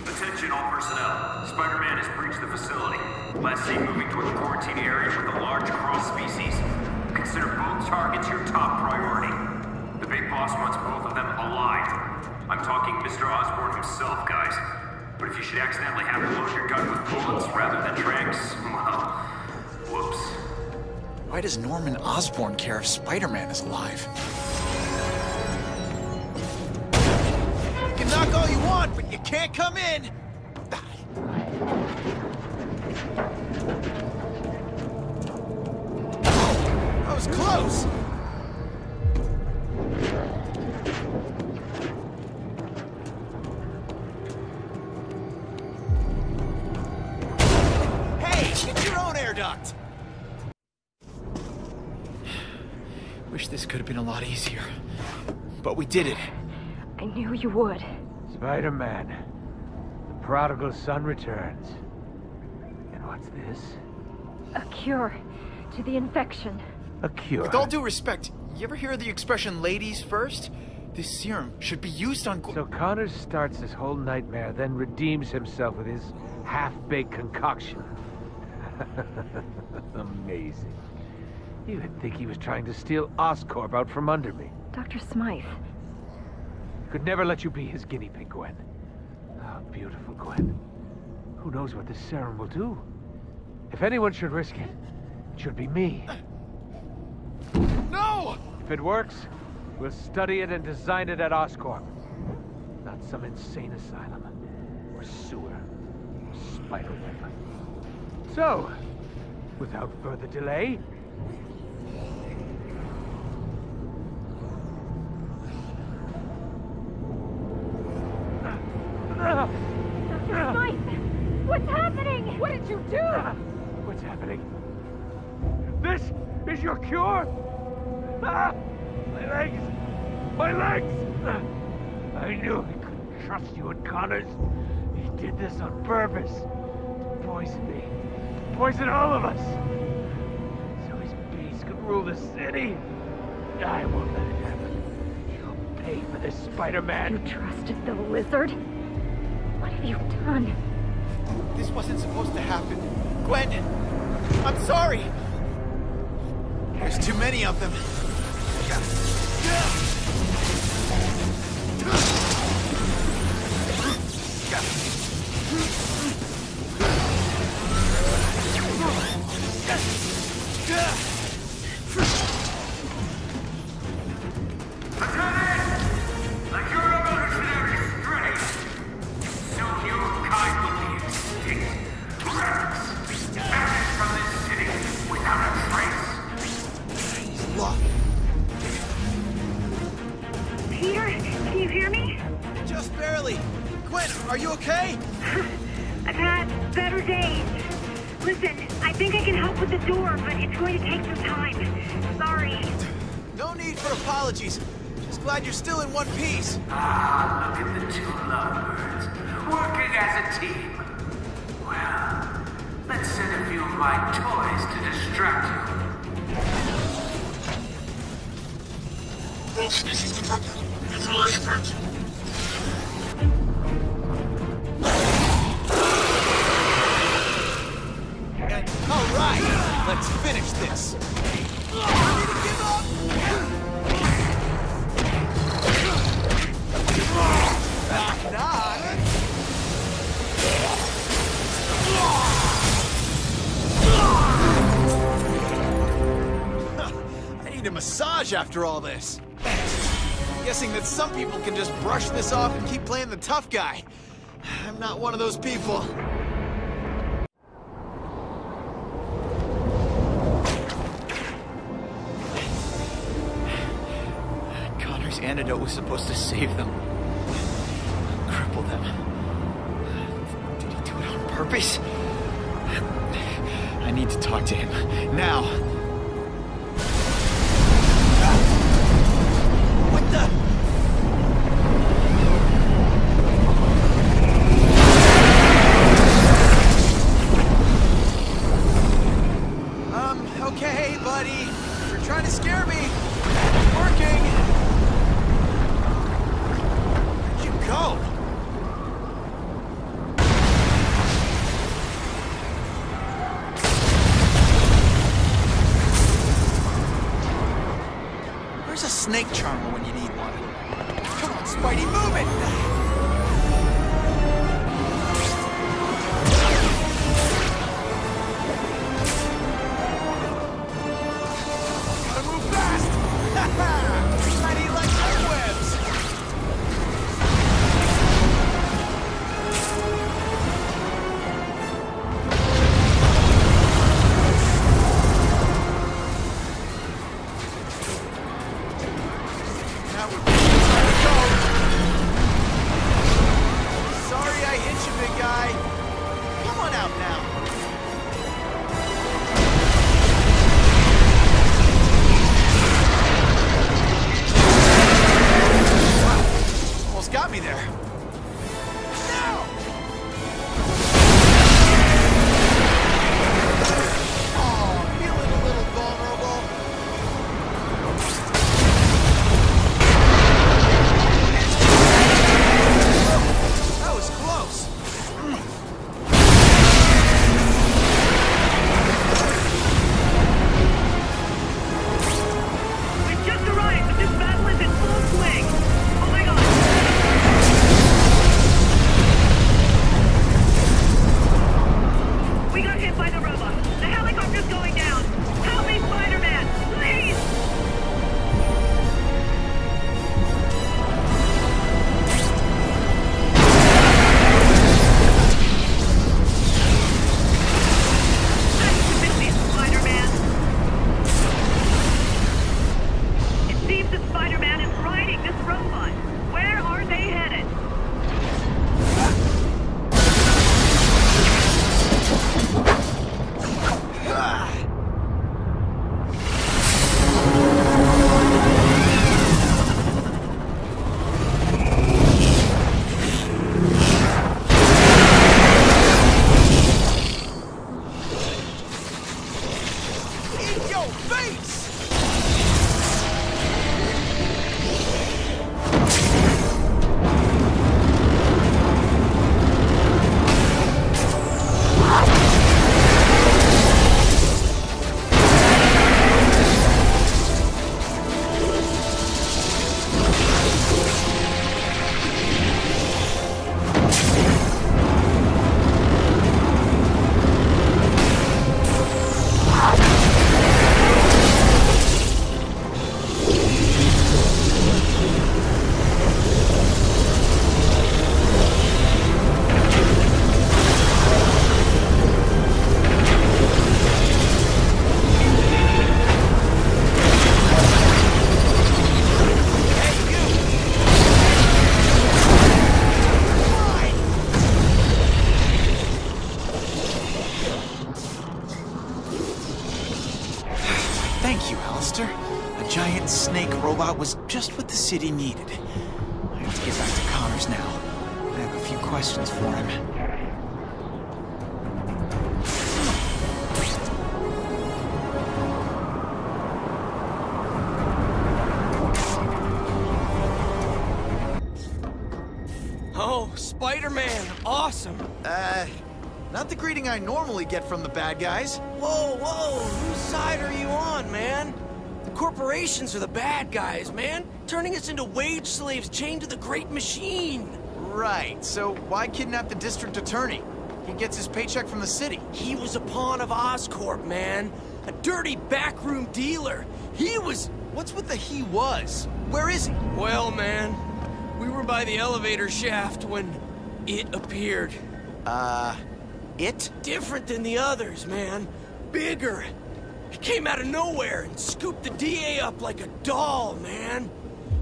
Attention all personnel. Spider-Man has breached the facility. Last seen moving toward the quarantine area with a large cross-species. Consider both targets your top priority. The big boss wants both of them alive. I'm talking Mr. Osborn himself, guys. But if you should accidentally have to load your gun with bullets rather than tranks, well, whoops. Why does Norman Osborn care if Spider-Man is alive? You can knock all you want, but you can't come in! That was close! Hey, get your own air duct! Wish this could have been a lot easier. But we did it. I knew you would. Spider-Man. The prodigal son returns. And what's this? A cure to the infection. A cure? With all due respect, you ever hear the expression ladies first? This serum should be used on... So Connors starts this whole nightmare, then redeems himself with his half-baked concoction. Amazing. You'd think he was trying to steal Oscorp out from under me. Dr. Smythe. Could never let you be his guinea pig, Gwen. Oh, beautiful Gwen. Who knows what this serum will do? If anyone should risk it, it should be me. No! If it works, we'll study it and design it at Oscorp. Not some insane asylum. Or sewer. Or spiderweb. So, without further delay... Dr. Smythe! What's happening? What did you do? What's happening? This is your cure? Ah! My legs! My legs! I knew I couldn't trust you and Connors. He did this on purpose. Poison me. Poison all of us. So his beast could rule the city. I won't let it happen. You'll pay this, Spider-Man. You trusted the lizard? What have you done? This wasn't supposed to happen. Gwen, I'm sorry. There's too many of them. Are you okay? I've had better days. Listen, I think I can help with the door, but it's going to take some time. Sorry. No need for apologies. Just glad you're still in one piece. Ah, look at the two lovebirds, working as a team. Well, let's send a few of my toys to distract you. Species detected. Neutralize threat. All right, let's finish this. Ready to give up? Knock, knock. I need a massage after all this. Guessing that some people can just brush this off and keep playing the tough guy. I'm not one of those people. Antidote was supposed to save them. Cripple them. Did he do it on purpose? I need to talk to him. Now. What the? Okay, buddy. You're trying to scare me. It's working. Go! Where's a snake charmer when you need one? Come on, Spidey, move it! Gotta move fast! Ha ha! Shiny like webs! Got me there. Now! Oh, feeling a little vulnerable. out was just what the city needed. I have to get back to Connors now. I have a few questions for him. Oh, Spider-Man, awesome! Not the greeting I normally get from the bad guys. Whoa, whose side are you on, man? The corporations are the bad guys, man. Turning us into wage slaves chained to the great machine. Right, so why kidnap the district attorney? He gets his paycheck from the city. He was a pawn of Oscorp, man. A dirty backroom dealer. He was... What's with the he was? Where is he? Well, man, we were by the elevator shaft when it appeared. It? Different than the others, man. Bigger. It came out of nowhere and scooped the DA up like a doll, man.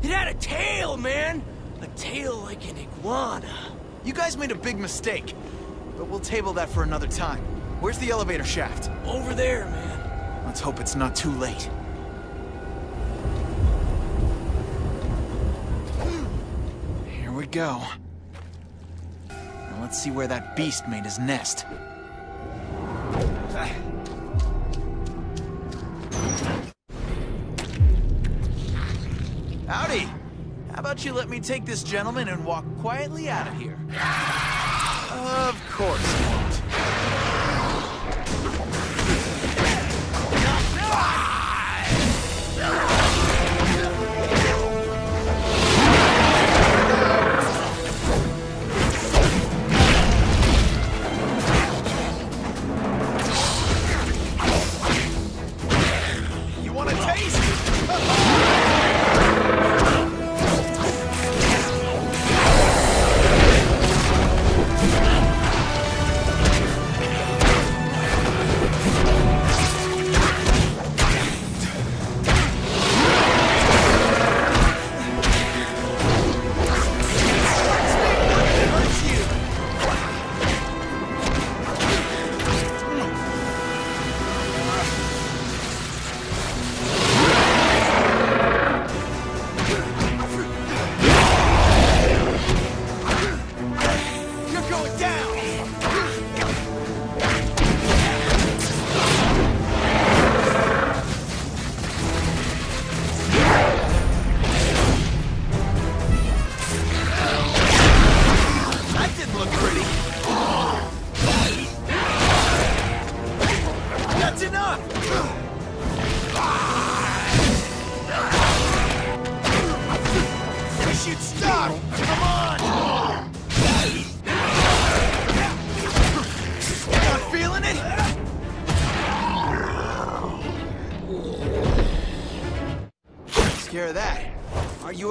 It had a tail, man. A tail like an iguana. You guys made a big mistake. But we'll table that for another time. Where's the elevator shaft? Over there, man. Let's hope it's not too late. Here we go. Now let's see where that beast made his nest. Howdy! How about you let me take this gentleman and walk quietly out of here? Of course you won't. You want a taste?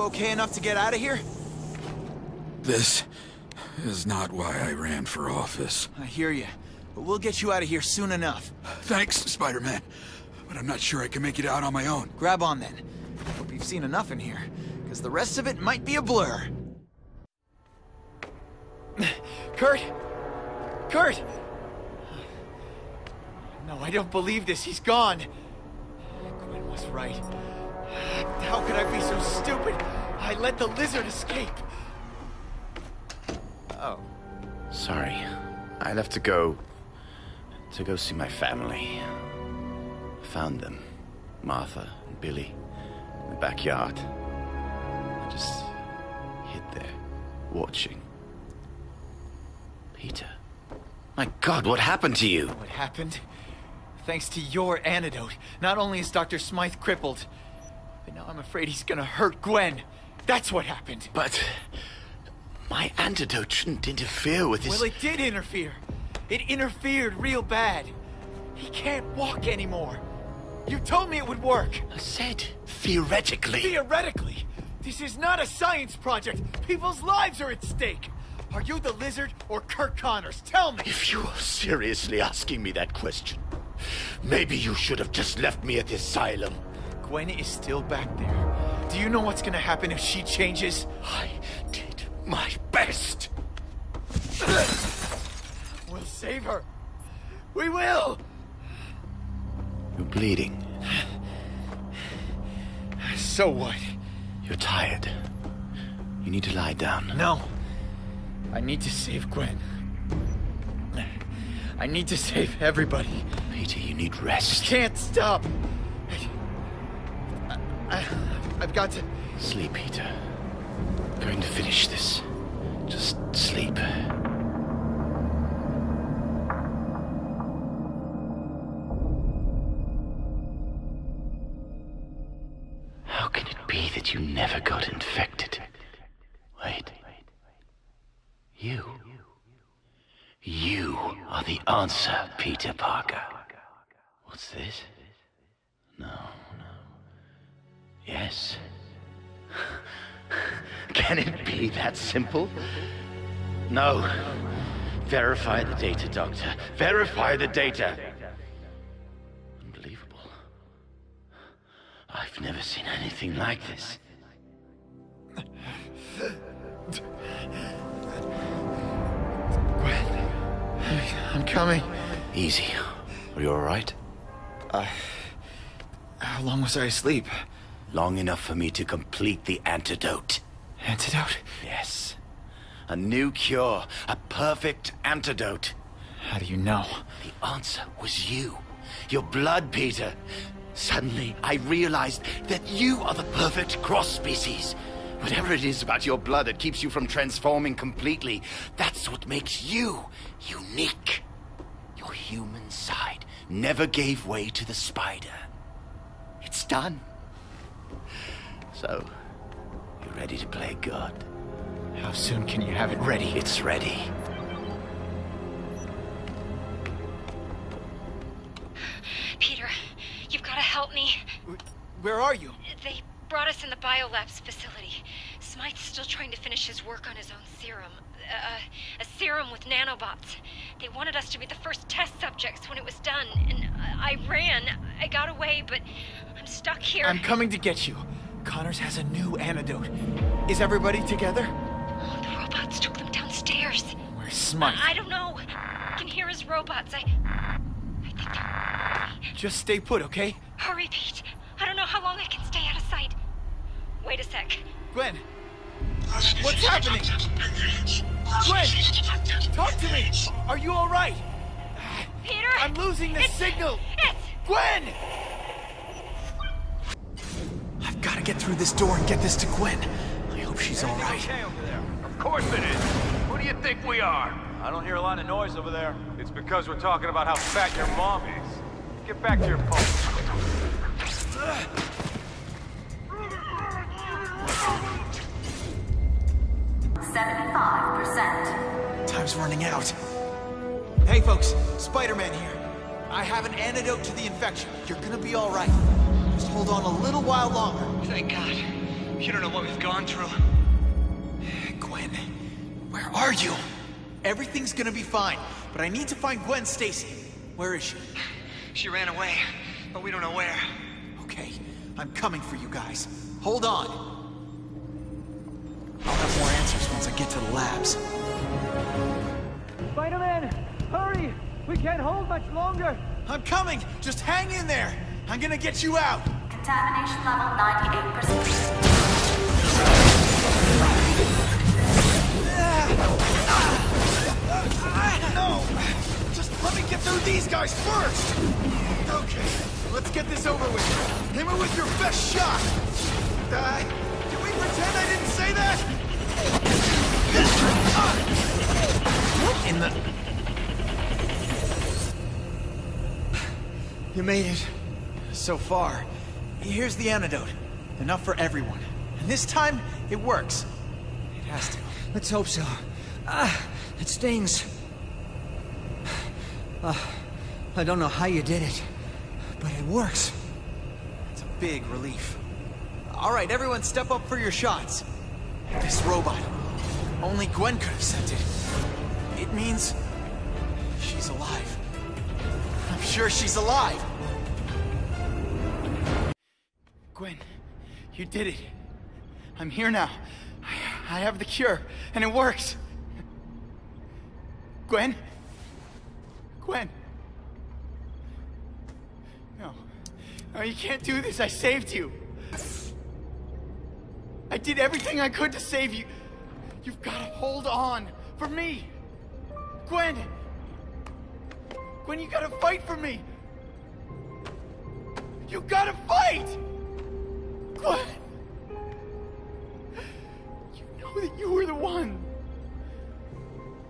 Okay enough to get out of here? This is not why I ran for office. I hear you, but we'll get you out of here soon enough. Thanks, Spider-Man, but I'm not sure I can make it out on my own. Grab on then. Hope you've seen enough in here, because the rest of it might be a blur. Kurt! Kurt! No, I don't believe this. He's gone. Gwen was right. How could I be so stupid? I let the lizard escape. Oh. Sorry. I left to go see my family. Found them. Martha and Billy in the backyard. I just hid there, watching. Peter. My God, what happened to you? What happened? Thanks to your antidote, not only is Dr. Smythe crippled, but now I'm afraid he's gonna hurt Gwen. That's what happened. But my antidote shouldn't interfere with his... Well, it did interfere. It interfered real bad. He can't walk anymore. You told me it would work. I said theoretically. Theoretically? This is not a science project. People's lives are at stake. Are you the lizard or Kurt Connors? Tell me. If you are seriously asking me that question, maybe you should have just left me at the asylum. Gwen is still back there. Do you know what's gonna happen if she changes? I did my best. We'll save her. We will! You're bleeding. So what? You're tired. You need to lie down. No. I need to save Gwen. I need to save everybody. Peter, you need rest. I can't stop. I've got to... Sleep, Peter. I'm going to finish this. Just sleep. How can it be that you never got infected? Wait. You are the answer, Peter Parker. What's this? No. Yes. Can it be that simple? No. Verify the data, Doctor. Verify the data. Unbelievable. I've never seen anything like this. Gwen, I'm coming. Easy. Are you all right? How long was I asleep? Long enough for me to complete the antidote. Antidote? Yes. A new cure. A perfect antidote. How do you know? The answer was you. Your blood, Peter. Suddenly, I realized that you are the perfect cross-species. Whatever it is about your blood that keeps you from transforming completely, that's what makes you unique. Your human side never gave way to the spider. It's done. So, you ready to play God? How soon can you have it ready? It's ready. Peter, you've got to help me. Where are you? They brought us in the biolabs facility. Smythe's still trying to finish his work on his own serum. A serum with nanobots. They wanted us to be the first test subjects when it was done, and I ran. I got away, but I'm stuck here. I'm coming to get you. Connors has a new antidote. Is everybody together? Oh, the robots took them downstairs. Where's Smythe? I don't know. I can hear his robots. I think they're... Just stay put, okay? Hurry, Pete. I don't know how long I can stay out of sight. Wait a sec. Gwen! What's happening? Gwen! Talk to me! Are you alright? Peter! I'm losing the signal! Gwen! I've got to get through this door and get this to Gwen. I hope she's alright. Okay over there. Of course it is. Who do you think we are? I don't hear a lot of noise over there. It's because we're talking about how fat your mom is. Get back to your post. 75%. Time's running out. Hey folks, Spider-Man here. I have an antidote to the infection. You're gonna be all right. Just hold on a little while longer. Thank God. You don't know what we've gone through. Gwen, where are you? Everything's gonna be fine, but I need to find Gwen Stacy. Where is she? She ran away, but we don't know where. Okay, I'm coming for you guys. Hold on. I'll have more answers once I get to the labs. Spider-Man, hurry! We can't hold much longer. I'm coming! Just hang in there! I'm gonna get you out! Contamination level 98%. No! Just let me get through these guys first! Okay, let's get this over with. Hit me with your best shot! Can we pretend I didn't say that? What in the... You made it. So far. Here's the antidote. Enough for everyone. And this time, it works. It has to. Let's hope so. It stings. I don't know how you did it, but it works. It's a big relief. All right, everyone step up for your shots. This robot. Only Gwen could have sent it. It means she's alive. I'm sure she's alive. Gwen, you did it. I'm here now. I have the cure, and it works. Gwen? Gwen? No. No, you can't do this. I saved you. I did everything I could to save you. You've got to hold on for me. Gwen! Gwen, you gotta fight for me! You gotta fight! Gwen! You know that you were the one.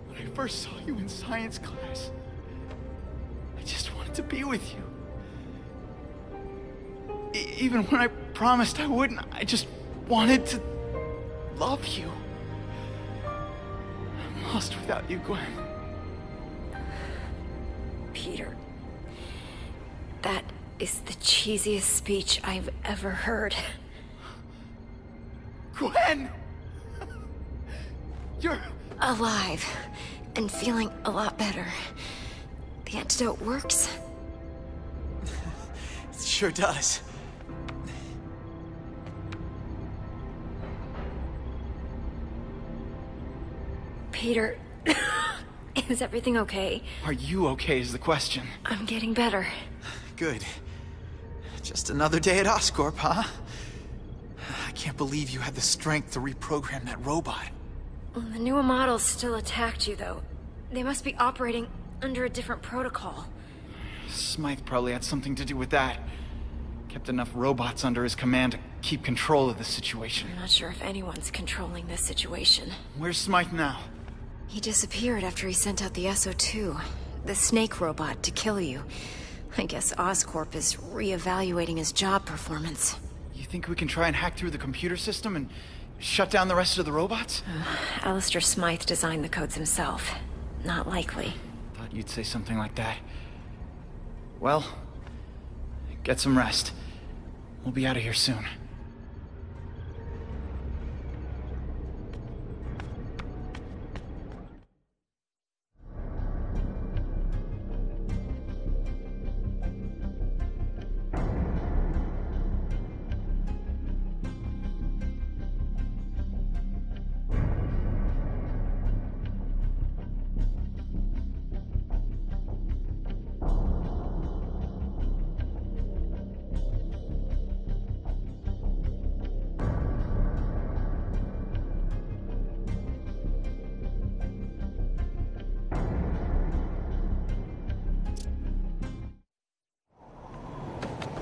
When I first saw you in science class, I just wanted to be with you. Even when I promised I wouldn't, I just wanted to love you. I'm lost without you, Gwen. Peter, that is the cheesiest speech I've ever heard. Gwen! You're alive and feeling a lot better. The antidote works? It sure does. Peter, is everything okay? Are you okay is the question. I'm getting better. Good. Just another day at Oscorp, huh? I can't believe you had the strength to reprogram that robot. Well, the newer models still attacked you, though. They must be operating under a different protocol. Smythe probably had something to do with that. Kept enough robots under his command to keep control of the situation. I'm not sure if anyone's controlling this situation. Where's Smythe now? He disappeared after he sent out the SO2, the snake robot, to kill you. I guess Oscorp is re-evaluating his job performance. You think we can try and hack through the computer system and shut down the rest of the robots? Alistair Smythe designed the codes himself. Not likely. Thought you'd say something like that. Well, get some rest. We'll be out of here soon.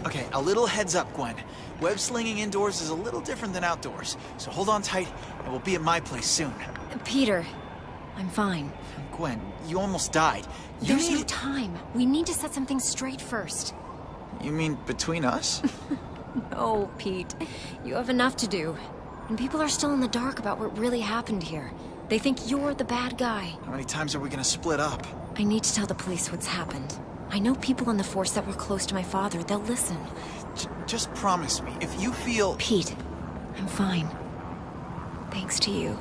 Okay, a little heads up, Gwen. Web slinging indoors is a little different than outdoors, so hold on tight, and we'll be at my place soon. Peter, I'm fine. Gwen, you almost died. There's no time. We need to set something straight first. You mean between us? No, Pete. You have enough to do. And people are still in the dark about what really happened here. They think you're the bad guy. How many times are we gonna split up? I need to tell the police what's happened. I know people in the Force that were close to my father. They'll listen. Just promise me, if you feel... Pete, I'm fine. Thanks to you.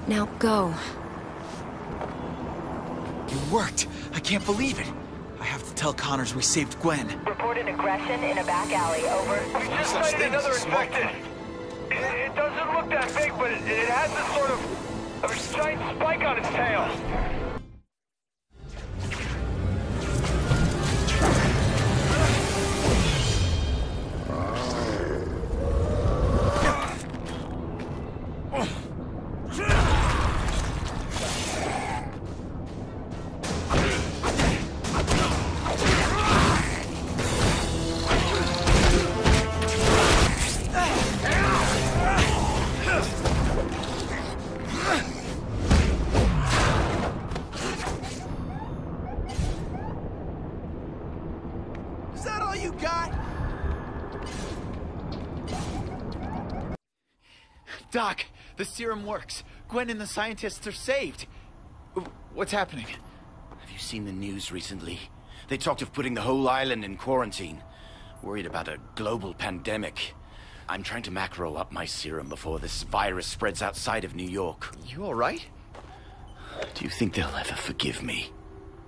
Now go. It worked. I can't believe it. I have to tell Connors we saved Gwen. Reported aggression in a back alley. Over. We just sighted another infected. It doesn't look that big, but it has this sort of a giant spike on its tail. Doc, the serum works. Gwen and the scientists are saved. What's happening? Have you seen the news recently? They talked of putting the whole island in quarantine. Worried about a global pandemic. I'm trying to macro up my serum before this virus spreads outside of New York. You all right? Do you think they'll ever forgive me?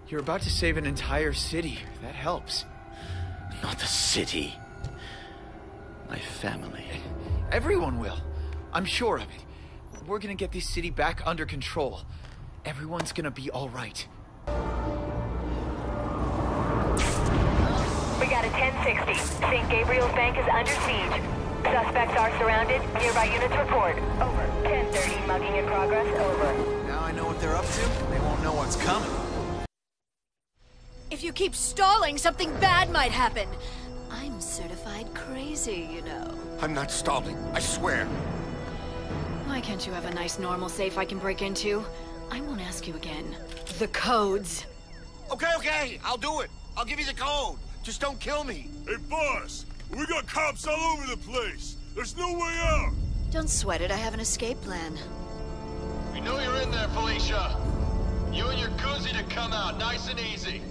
You're about to save an entire city. That helps. Not the city. My family. Everyone will. I'm sure of it. We're gonna get this city back under control. Everyone's gonna be all right. We got a 1060. St. Gabriel's Bank is under siege. Suspects are surrounded. Nearby units report. Over. 10:30, mugging in progress. Over. Now I know what they're up to. They won't know what's coming. If you keep stalling, something bad might happen. I'm certified crazy, you know. I'm not stalling, I swear. Why can't you have a nice normal safe I can break into? I won't ask you again. The codes. Okay, I'll do it. I'll give you the code. Just don't kill me. Hey, boss! We got cops all over the place! There's no way out! Don't sweat it, I have an escape plan. We know you're in there, Felicia. You and your koozie to come out, nice and easy.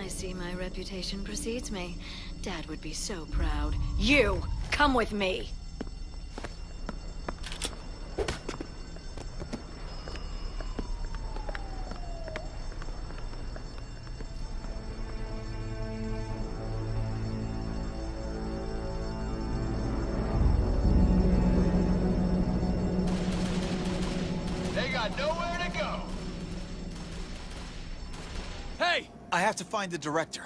I see my reputation precedes me. Dad would be so proud. You! Come with me! They got nowhere to go. Hey! I have to find the director.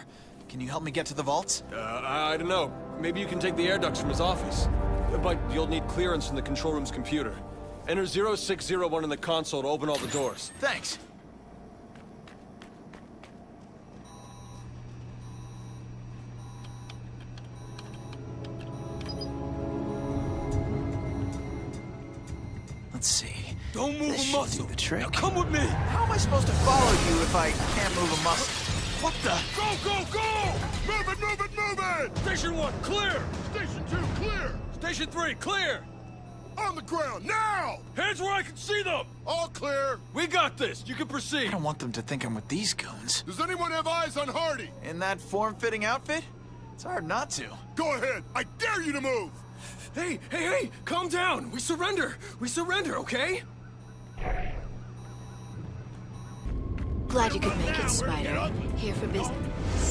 Can you help me get to the vaults? I don't know. Maybe you can take the air ducts from his office. But you'll need clearance from the control room's computer. Enter 0601 in the console to open all the doors. Thanks. Let's see. Don't move a muscle. The trick. Now come with me. How am I supposed to follow you if I can't move a muscle? What the? Go! Move it! Station 1, clear! Station 2, clear! Station 3, clear! On the ground, now! Hands where I can see them! All clear! We got this! You can I proceed! don't want them to think I'm with these goons. Does anyone have eyes on Hardy? In that form-fitting outfit? It's hard not to. Go ahead! I dare you to move! Hey! Calm down! We surrender, okay? Glad you could make it, Spider. Here for business.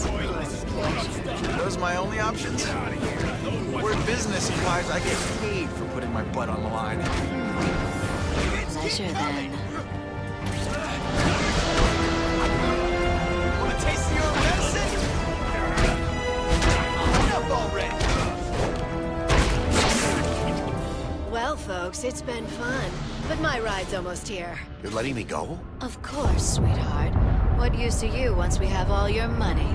Are those my only options? Word business implies I get paid for putting my butt on the line. Pleasure, then. Want a taste of your own medicine? Enough already! Well, folks, it's been fun, but my ride's almost here. You're letting me go? Of course, sweetheart. What use are you once we have all your money?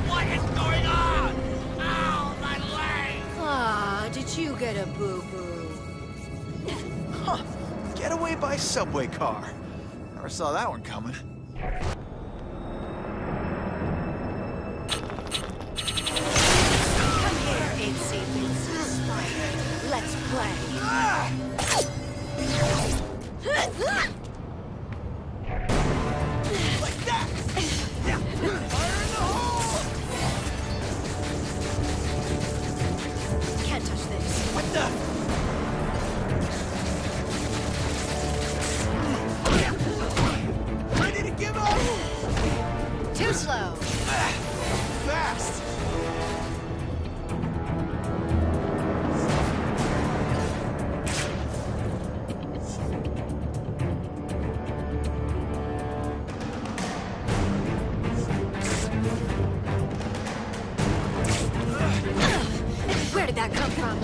What is going on? Ow, my leg! Ah, did you get a boo-boo? Huh. Getaway by subway car. Never saw that one coming. Itsy bitsy spider. Let's play. Like that! Fire in the hole! Can't touch this. What the? Ready to give up? Too slow. Fast! Where did that come from?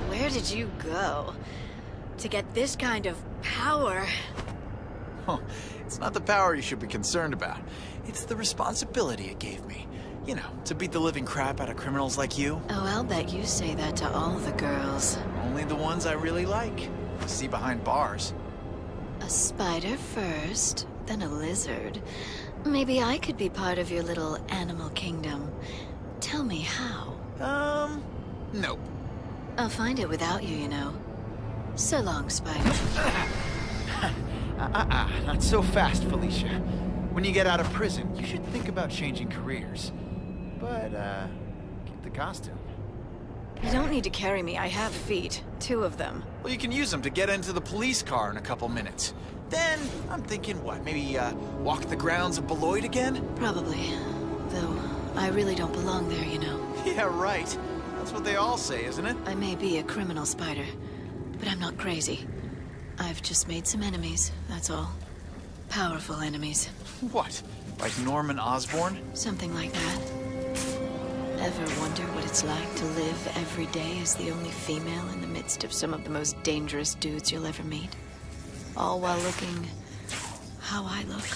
Where did you go? To get this kind of power? Huh. It's not the power you should be concerned about. It's the responsibility it gave me. You know, to beat the living crap out of criminals like you. Oh, I'll bet you say that to all the girls. Only the ones I really like. See behind bars. A spider first, then a lizard. Maybe I could be part of your little animal kingdom. Tell me how. Nope. I'll find it without you, you know. So long, Spider. Not so fast, Felicia. When you get out of prison, you should think about changing careers. But, keep the costume. You don't need to carry me. I have feet. 2 of them. Well, you can use them to get into the police car in a couple minutes. Then, I'm thinking, what, maybe, walk the grounds of Beloit again? Probably. Though, I really don't belong there, you know. Yeah, right. That's what they all say, isn't it? I may be a criminal, Spider, but I'm not crazy. I've just made some enemies, that's all. Powerful enemies. What? Like Norman Osborn? Something like that. Ever wonder what it's like to live every day as the only female in the midst of some of the most dangerous dudes you'll ever meet? All while looking how I look.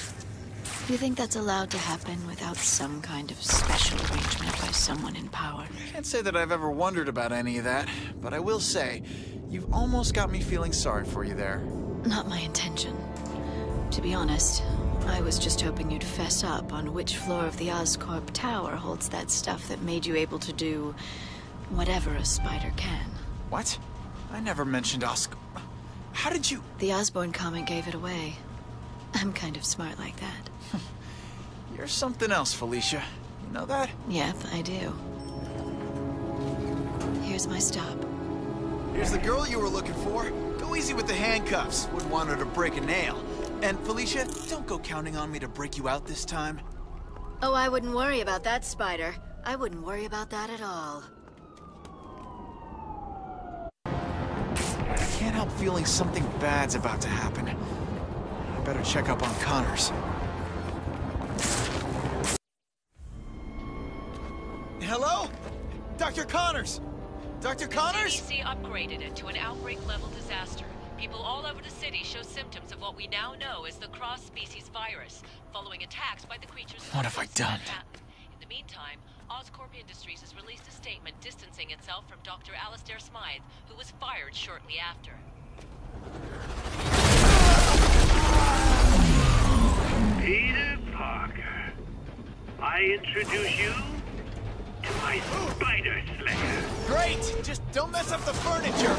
You think that's allowed to happen without some kind of special arrangement by someone in power? I can't say that I've ever wondered about any of that, but I will say, you've almost got me feeling sorry for you there. Not my intention. To be honest, I was just hoping you'd fess up on which floor of the Oscorp Tower holds that stuff that made you able to do whatever a spider can. What? I never mentioned Oscorp. How did you... The Osborn comment gave it away. I'm kind of smart like that. You're something else, Felicia. You know that? Yep, I do. Here's my stop. Here's the girl you were looking for. Go easy with the handcuffs. Wouldn't want her to break a nail. And Felicia, don't go counting on me to break you out this time. Oh, I wouldn't worry about that, Spider. I wouldn't worry about that at all. I can't help feeling something bad's about to happen. I better check up on Connors. Hello? Dr. Connors! Dr. Connors? CDC upgraded it to an outbreak-level disaster. People all over the city show symptoms of what we now know as the cross-species virus, following attacks by the creatures... What have I done? In the meantime, Oscorp Industries has released a statement distancing itself from Dr. Alistair Smythe, who was fired shortly after. Peter Parker, I introduce you to my Spider Slayer. Great! Just don't mess up the furniture!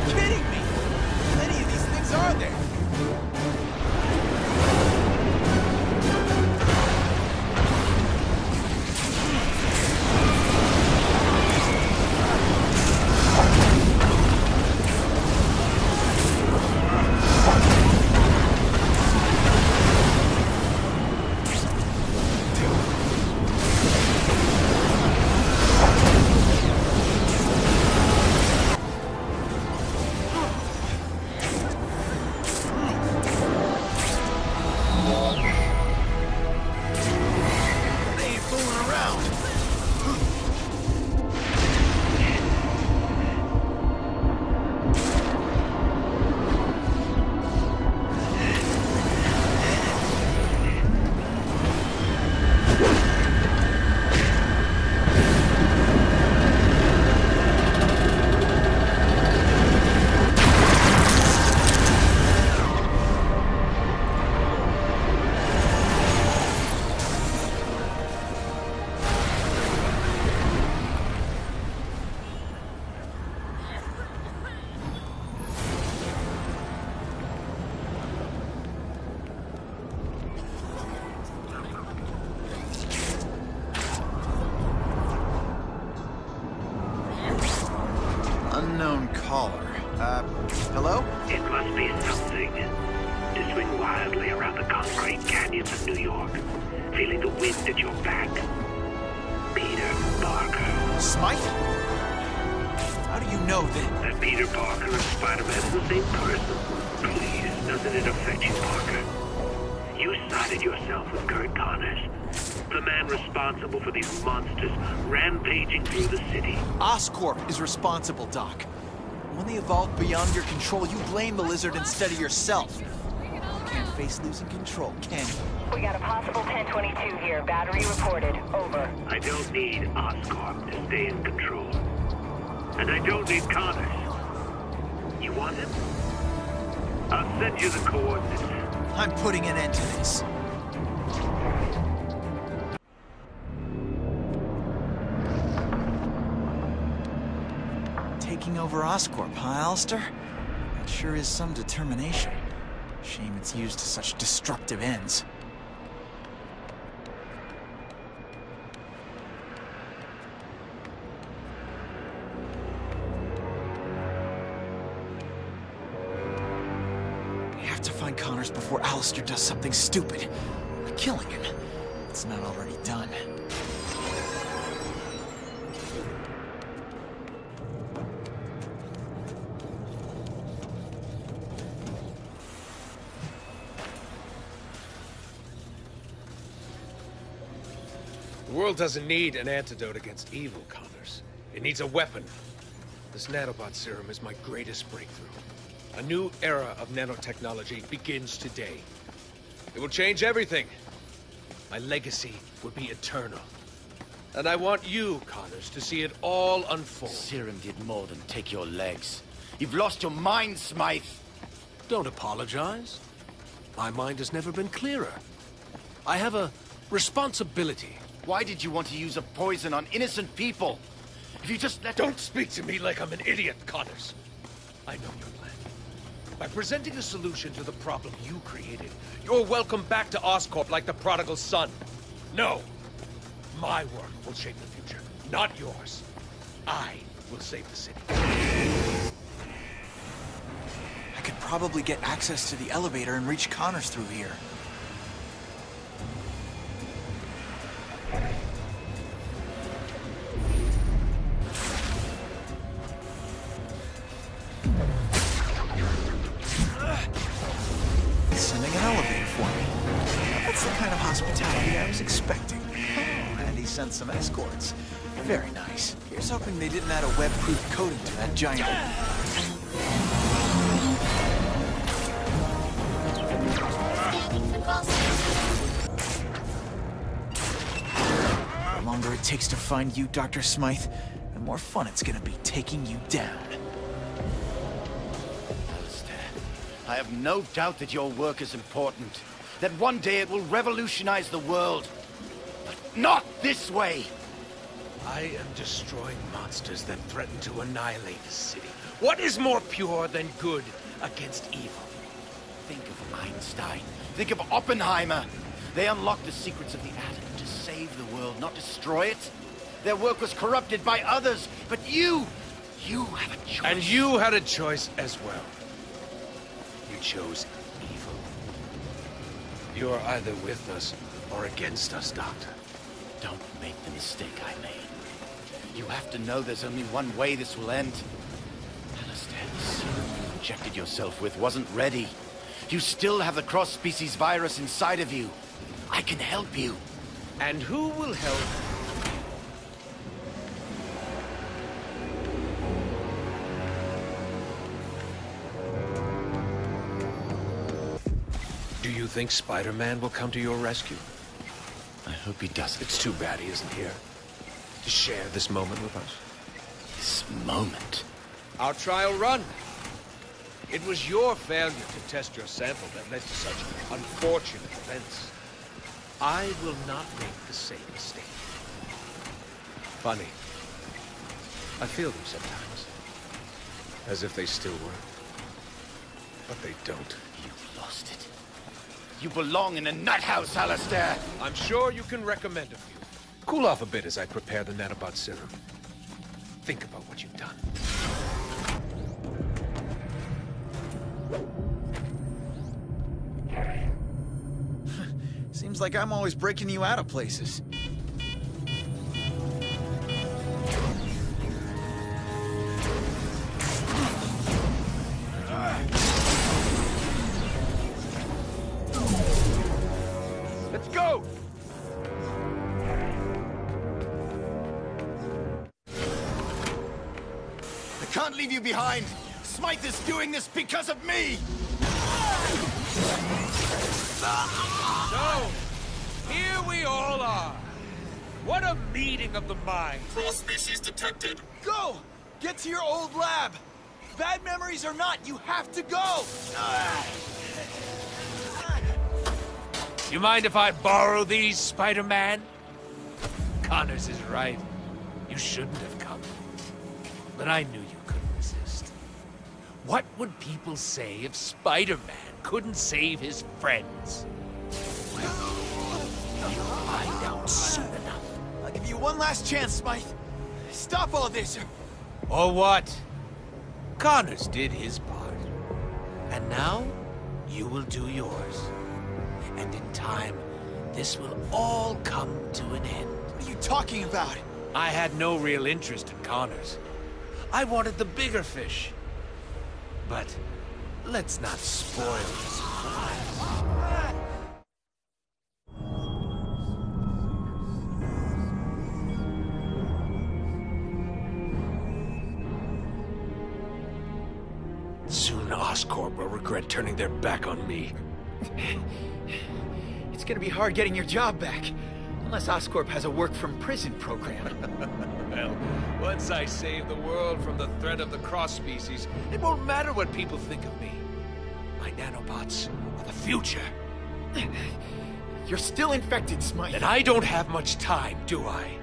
Kidding me! How many of these things are there? Unknown caller. Hello? It must be something to swing wildly around the concrete canyons of New York, feeling the wind at your back. Peter Parker. Smythe? How do you know that Peter Parker and Spider-Man are the same person? Please, doesn't it affect you, Parker? You sided yourself with Kurt Connors, the man responsible for these monsters rampaging through the city. Oscorp is responsible, Doc. When they evolved beyond your control, you blame the lizard instead of yourself. You can't face losing control, can you? We got a possible 1022 here. Battery reported. Over. I don't need Oscorp to stay in control. And I don't need Connors. You want him? I'll send you the coordinates. I'm putting an end to this. Taking over Oscorp, huh, Alistair? That sure is some determination. Shame it's used to such destructive ends. We have to find Connors before Alistair does something stupid. Like killing him. It's not already done. The world doesn't need an antidote against evil, Connors. It needs a weapon. This nanobot serum is my greatest breakthrough. A new era of nanotechnology begins today. It will change everything. My legacy will be eternal. And I want you, Connors, to see it all unfold. Serum did more than take your legs. You've lost your mind, Smythe. Don't apologize. My mind has never been clearer. I have a responsibility. Why did you want to use a poison on innocent people? If you just let... Don't speak to me like I'm an idiot, Connors. I know your plan. By presenting a solution to the problem you created, you're welcome back to Oscorp like the prodigal son. No. My work will shape the future, not yours. I will save the city. I could probably get access to the elevator and reach Connors through here. Sending an elevator for me. That's the kind of hospitality I was expecting. Oh, and he sent some escorts. Very nice. Here's hoping they didn't add a web-proof coating to that giant... The longer it takes to find you, Dr. Smythe, the more fun it's gonna be taking you down. I have no doubt that your work is important. That one day it will revolutionize the world. But not this way! I am destroying monsters that threaten to annihilate the city. What is more pure than good against evil? Think of Einstein. Think of Oppenheimer. They unlocked the secrets of the atom to save the world, not destroy it. Their work was corrupted by others, but you have a choice. And you had a choice as well. You chose evil. You are either with us or against us, Doctor. Don't make the mistake I made. You have to know there's only one way this will end. Alistair, the serum you injected yourself with wasn't ready. You still have the cross-species virus inside of you. I can help you. And who will help? Do you think Spider-Man will come to your rescue? I hope he doesn't. It's too bad he isn't here to share this moment with us. This moment? Our trial run. It was your failure to test your sample that led to such unfortunate events. I will not make the same mistake. Funny. I feel them sometimes. As if they still work. But they don't. You've lost it. You belong in a nut house, Alistair! I'm sure you can recommend a few. Cool off a bit as I prepare the nanobot serum. Think about what you've done. Seems like I'm always breaking you out of places. Let's go! I can't leave you behind! Smythe is doing this because of me! So, here we all are. What a meeting of the minds. Cross-species detected. Go! Get to your old lab! Bad memories or not, you have to go! You mind if I borrow these, Spider-Man? Connors is right. You shouldn't have come. But I knew you couldn't resist. What would people say if Spider-Man couldn't save his friends? Well, you'll find out soon enough. I'll give you one last chance, Smythe. Stop all this, Or what? Connors did his part. And now, you will do yours. And in time, this will all come to an end. What are you talking about? I had no real interest in Connors. I wanted the bigger fish. But let's not spoil the surprise. Oscorp will regret turning their back on me. It's gonna be hard getting your job back. Unless Oscorp has a work-from-prison program. Well, once I save the world from the threat of the cross-species, it won't matter what people think of me. My nanobots are the future. You're still infected, Smythe. And I don't have much time, do I?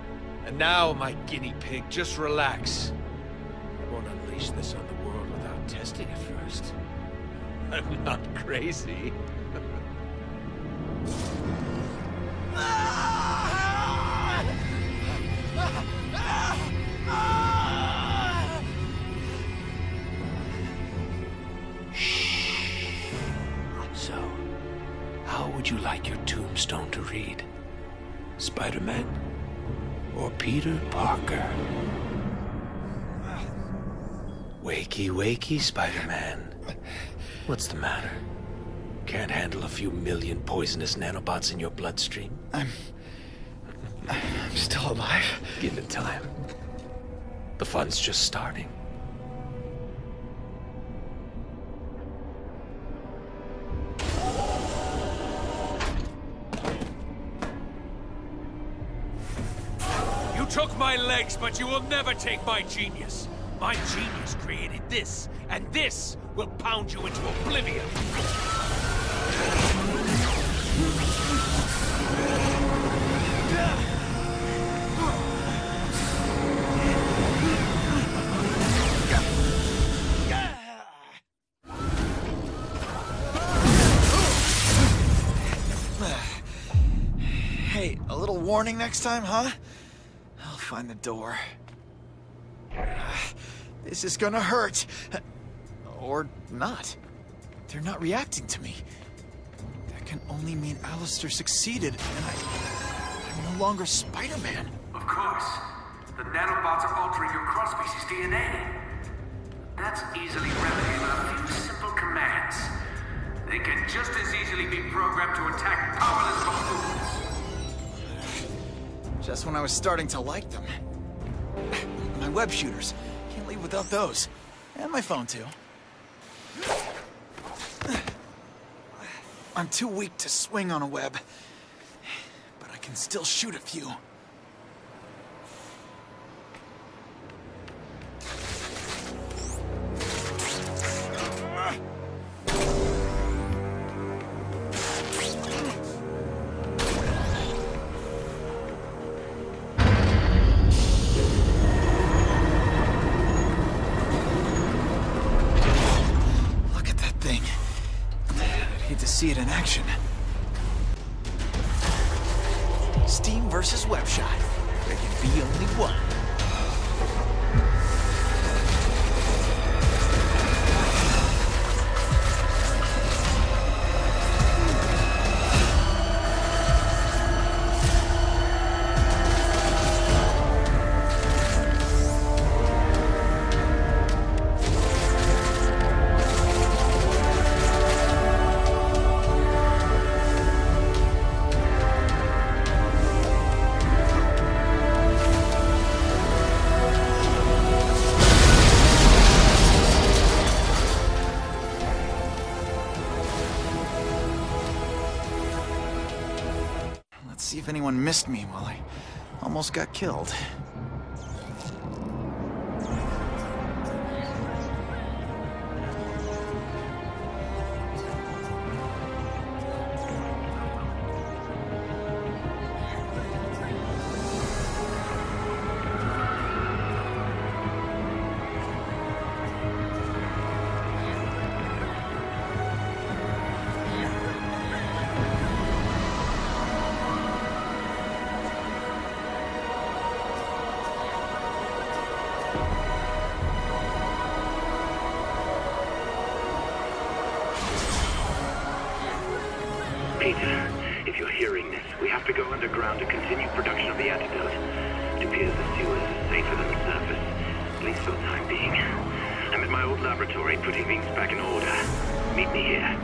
And now, my guinea pig, just relax. I won't unleash this on the world without testing it first. I'm not crazy. So, how would you like your tombstone to read? Spider-Man or Peter Parker? Wakey, wakey, Spider-Man. What's the matter? Can't handle a few million poisonous nanobots in your bloodstream? I'm still alive. Give it time. The fun's just starting. You took my legs, but you will never take my genius. My genius created this, and this will pound you into oblivion. Hey, a little warning next time, huh? I'll find the door. This is gonna hurt. Or not. They're not reacting to me. That can only mean Alistair succeeded, and I'm no longer Spider-Man. Of course. The nanobots are altering your cross-species DNA. That's easily remedied with a few simple commands. They can just as easily be programmed to attack powerless buffoons. Just when I was starting to like them. My web shooters. Can't leave without those. And my phone, too. I'm too weak to swing on a web. But I can still shoot a few. See it in action. Steam versus Webshot. There can be only one. See if anyone missed me while I almost got killed. Peter, if you're hearing this, we have to go underground to continue production of the antidote. It appears the sewers are safer than the surface, at least for the time being. I'm at my old laboratory putting things back in order. Meet me here.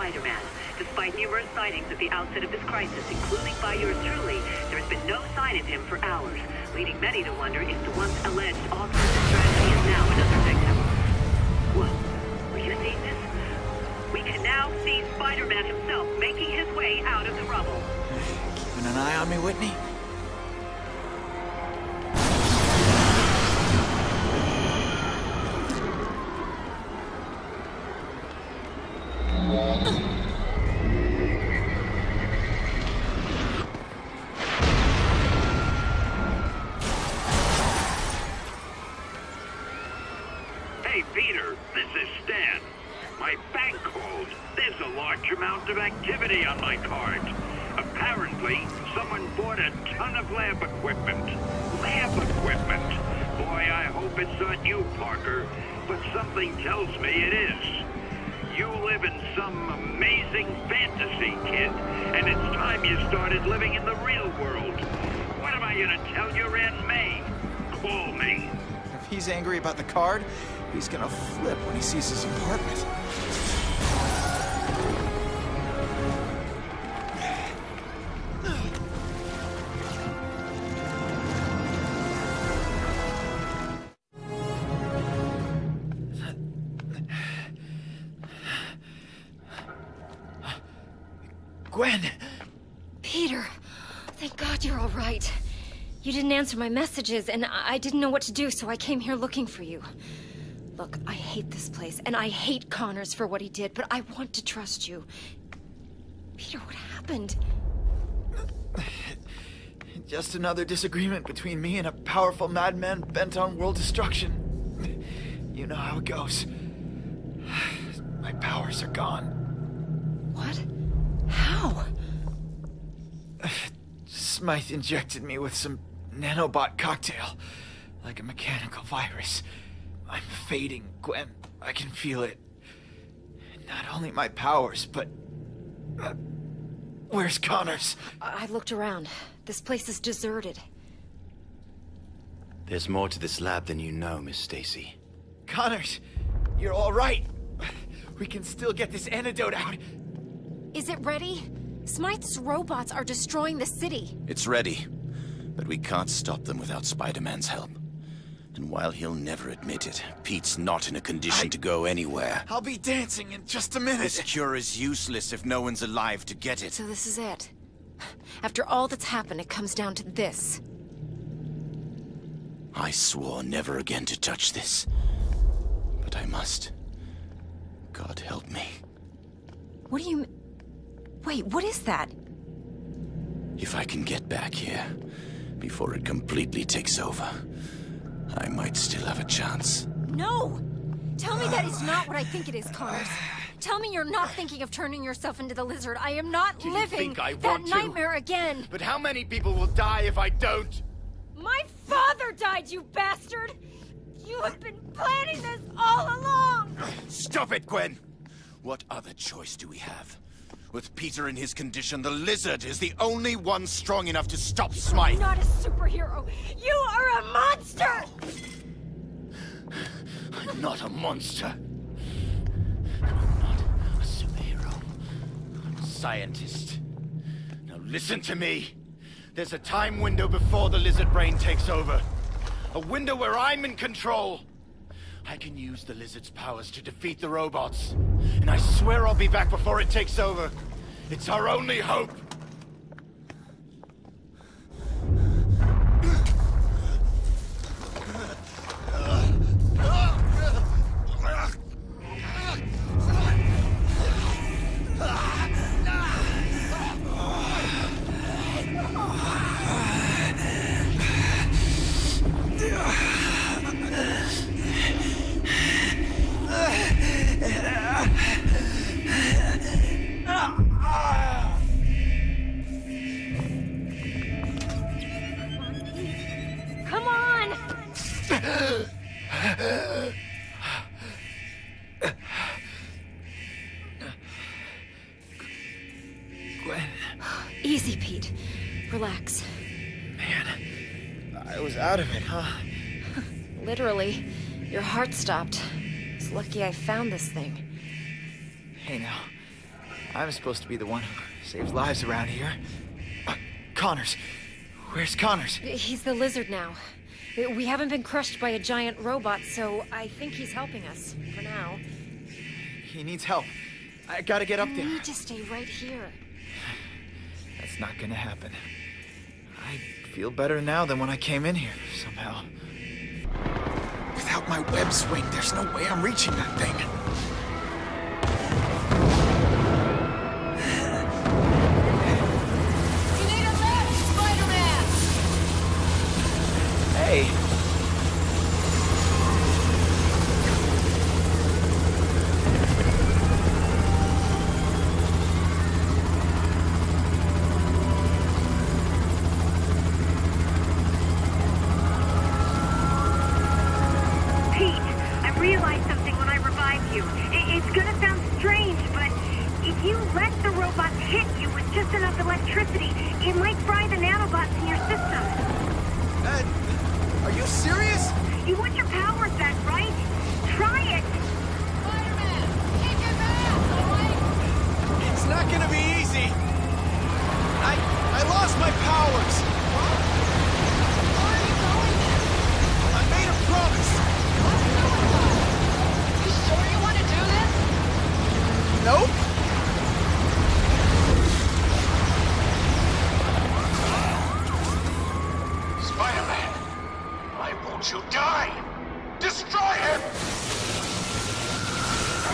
Spider-Man. Despite numerous sightings at the outset of this crisis, including by yours truly, there has been no sign of him for hours, leading many to wonder if the once alleged author strategy is now another victim. Whoa, are you seeing this? We can now see Spider-Man himself making his way out of the rubble. Keeping an eye on me, Whitney? Hey, Peter, this is Stan. My bank called. There's a large amount of activity on my card. Apparently, someone bought a ton of lab equipment. Lab equipment! Boy, I hope it's not you, Parker, but something tells me it is. You live in some amazing fantasy, kid, and it's time you started living in the real world. What am I gonna tell your Aunt May? Call me. If he's angry about the card, he's gonna flip when he sees his apartment. Gwen! Peter, thank God you're all right. You didn't answer my messages, and I didn't know what to do, so I came here looking for you. Look, I hate this place, and I hate Connors for what he did, but I want to trust you. Peter, what happened? Just another disagreement between me and a powerful madman bent on world destruction. You know how it goes. My powers are gone. What? How? Smythe injected me with some nanobot cocktail, like a mechanical virus. I'm fading, Gwen. I can feel it. Not only my powers, but... where's Connors? I looked around. This place is deserted. There's more to this lab than you know, Miss Stacy. Connors, you're all right. We can still get this antidote out. Is it ready? Smythe's robots are destroying the city. It's ready, but we can't stop them without Spider-Man's help. And while he'll never admit it, Pete's not in a condition to go anywhere. I'll be dancing in just a minute. This cure is useless if no one's alive to get it. So this is it. After all that's happened, it comes down to this. I swore never again to touch this. But I must. God help me. What do you... Wait, what is that? If I can get back here, before it completely takes over, I might still have a chance. No! Tell me that is not what I think it is, Connors. Tell me you're not thinking of turning yourself into the lizard. I am not living that nightmare again. But how many people will die if I don't? My father died, you bastard! You have been planning this all along! Stop it, Gwen! What other choice do we have? With Peter in his condition, the lizard is the only one strong enough to stop Smythe. You're not a superhero. You are a monster! I'm not a monster. I'm not a superhero. I'm a scientist. Now listen to me. There's a time window before the lizard brain takes over. A window where I'm in control. I can use the lizard's powers to defeat the robots. And I swear I'll be back before it takes over. It's our only hope. Gwen. Easy, Pete. Relax. Man, I was out of it, huh? Literally. Your heart stopped. It's lucky I found this thing. Hey now, I'm supposed to be the one who saves lives around here. Connors. Where's Connors? He's the lizard now. We haven't been crushed by a giant robot, so I think he's helping us, for now. He needs help. I gotta get up there. You need to stay right here. That's not gonna happen. I feel better now than when I came in here, somehow. Without my web swing, there's no way I'm reaching that thing. You need a lift, Spider-Man! Hey. It's gonna sound strange, but if you let the robots hit you with just enough electricity, it might fry the nanobots in your system. Are you serious? You want your powers back, right? Try it! Spider-Man, kick his ass, alright? It's not gonna be easy. I lost my powers. What? Where are you going then? I made a promise. You sure you want to do this? Nope. Spider-Man, why won't you die? Destroy him!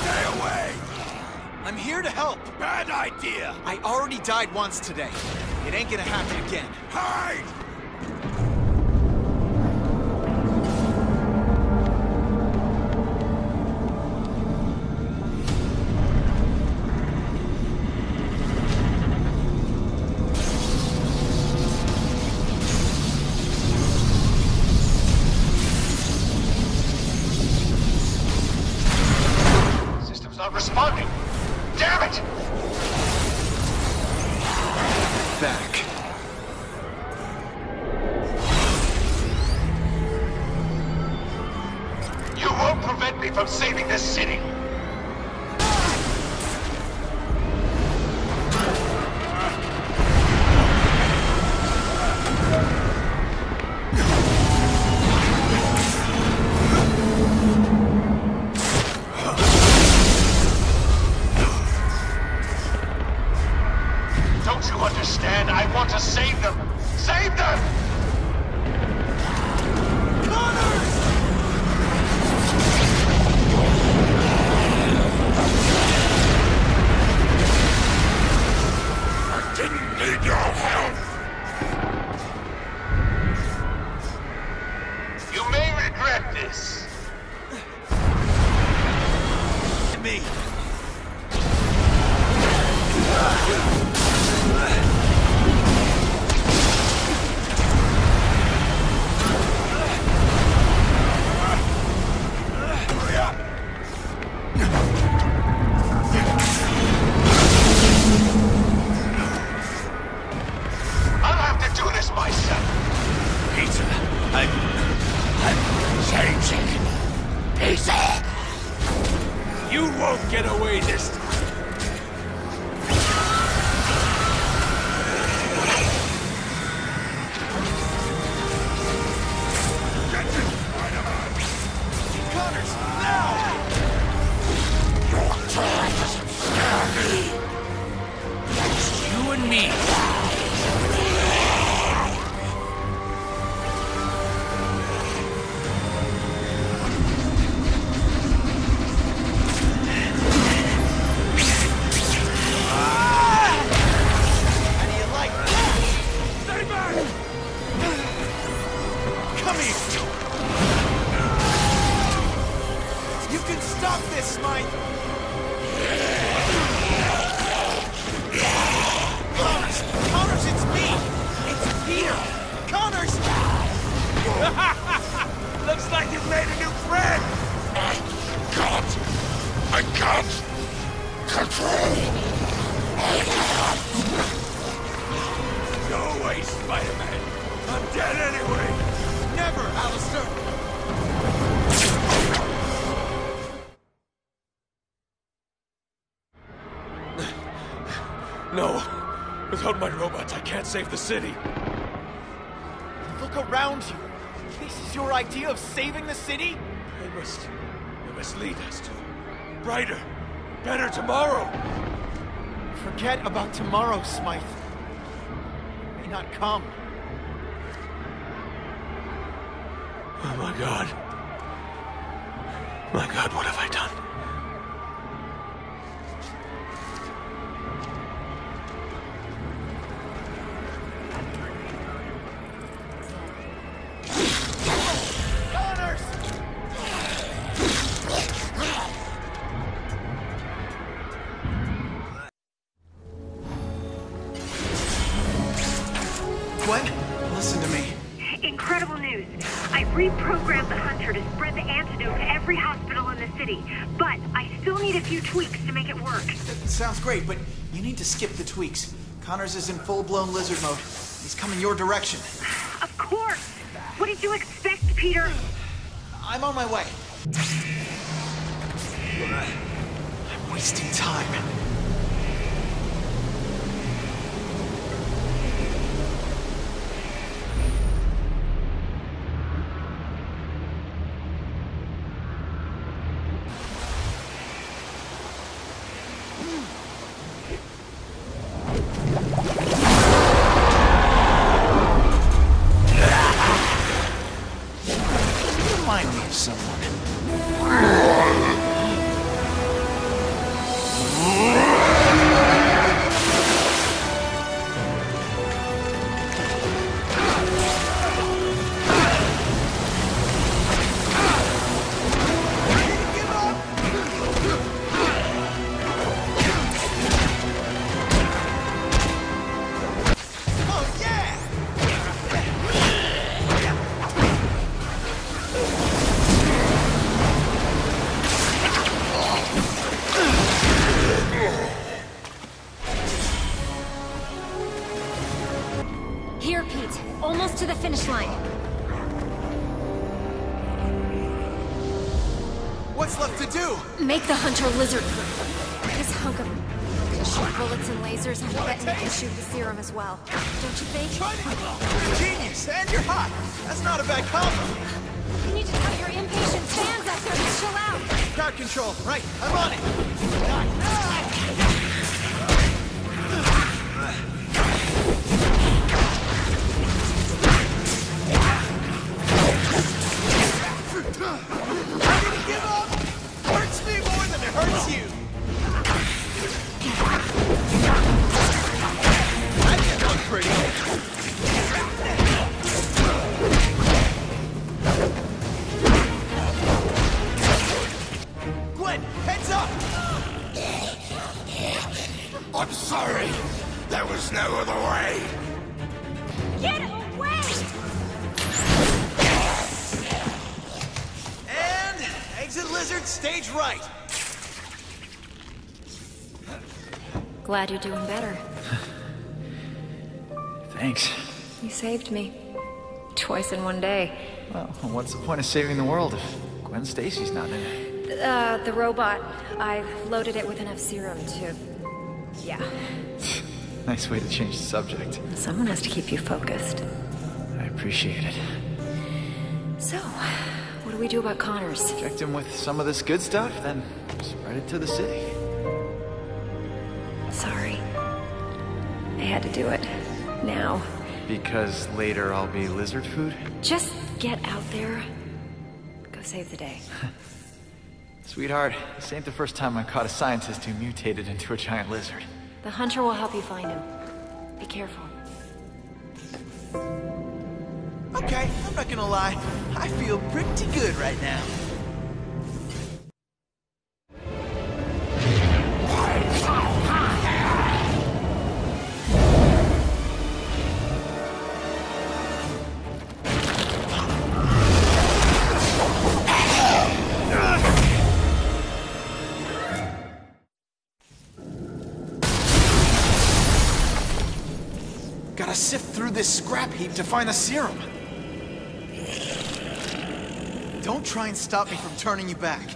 Stay away! I'm here to help. Bad idea! I already died once today. It ain't gonna happen again. Hide! System's not responding. Damn it! Back. You won't prevent me from saving this city! Don't you understand? I want to save them! Save them! I didn't need your help. You may regret this. Me. Hurry up. I'll have to do this myself. Peter, I'm changing. Peter! You won't get away this time. Get it, Spider-Man! Connors, now! Your turn doesn't scare me. It's you and me. How do you like that? Stay back! Come here! You can stop this, Smythe! Connors! Connors, it's me! It's Peter! Connors! Looks like you've made a new friend! I can't control. Go away, Spider-Man! I'm dead anyway! Never, Alistair! No. Without my robots, I can't save the city. Look around you. This is your idea of saving the city? They must lead us to a brighter, better tomorrow. Forget about tomorrow, Smythe. It may not come. Oh my God. My God, what have I done? Listen to me. Incredible news. I reprogrammed the Hunter to spread the antidote to every hospital in the city, but I still need a few tweaks to make it work. That sounds great, but you need to skip the tweaks. Connors is in full-blown lizard mode. He's coming your direction. Of course! What did you expect, Peter? I'm on my way. I'm wasting time. Remind me of someone. Here, Pete. Almost to the finish line. What's left to do? Make the Hunter lizard-proof. This hunk of can shoot bullets and lasers, and I bet you can shoot the serum as well. Don't you think? You're a genius, and you're hot. That's not a bad combo. You need to tell your impatient fans out there to chill out. Crowd control, right? I'm on it. I didn't give up. Hurts me more than it hurts you. That didn't look pretty. Gwen, heads up! I'm sorry. There was no other way. Get away! And exit lizard, stage right. Glad you're doing better. Thanks. You saved me. Twice in one day. Well, what's the point of saving the world if Gwen Stacy's not in it? The robot. I loaded it with enough serum to... Yeah. Nice way to change the subject. Someone has to keep you focused. I appreciate it. So, what do we do about Connors? Inject him with some of this good stuff, then spread it to the city. Sorry. I had to do it. Now. Because later I'll be lizard food? Just get out there. Go save the day. Sweetheart, this ain't the first time I caught a scientist who mutated into a giant lizard. The Hunter will help you find him. Be careful. Okay, I'm not gonna lie. I feel pretty good right now. Gotta sift through this scrap heap to find the serum. Don't try and stop me from turning you back.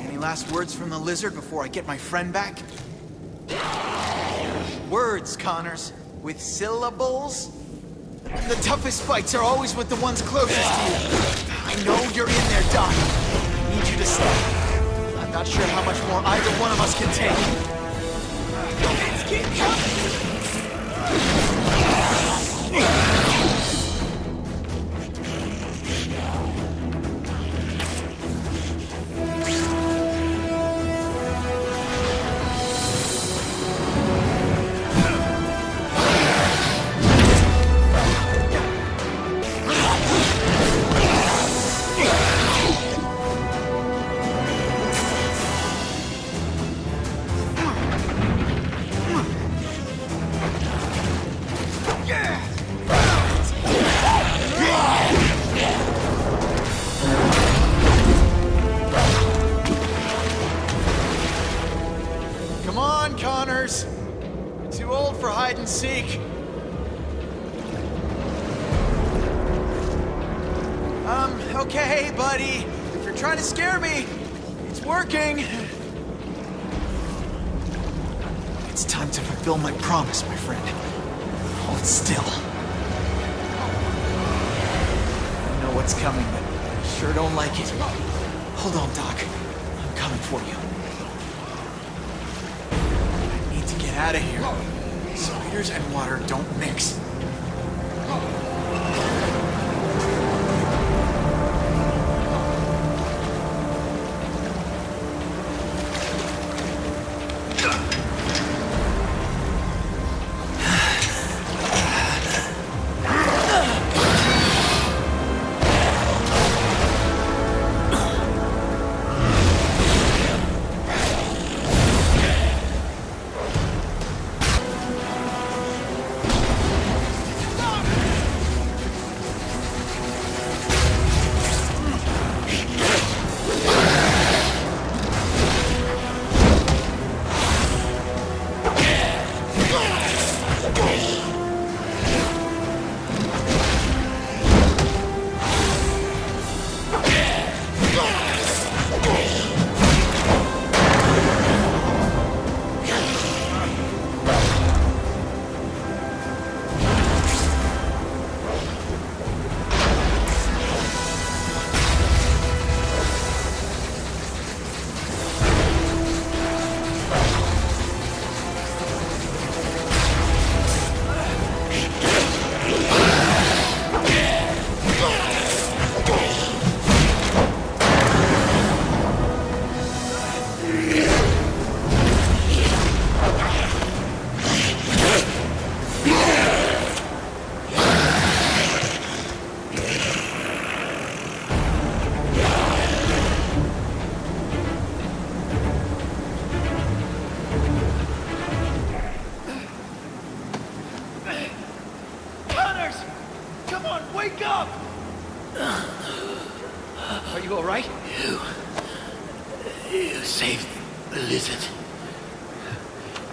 Any last words from the lizard before I get my friend back? words, Connors. With syllables. The toughest fights are always with the ones closest to you. I know you're in there, Doc. I need you to stay. I'm not sure how much more either one of us can take. Let's keep coming! Seek. Okay, buddy. If you're trying to scare me, it's working. It's time to fulfill my promise, my friend. Hold still. I know what's coming, but I sure don't like it. Hold on, Doc. I'm coming for you. I need to get out of here. Spiders and water don't mix.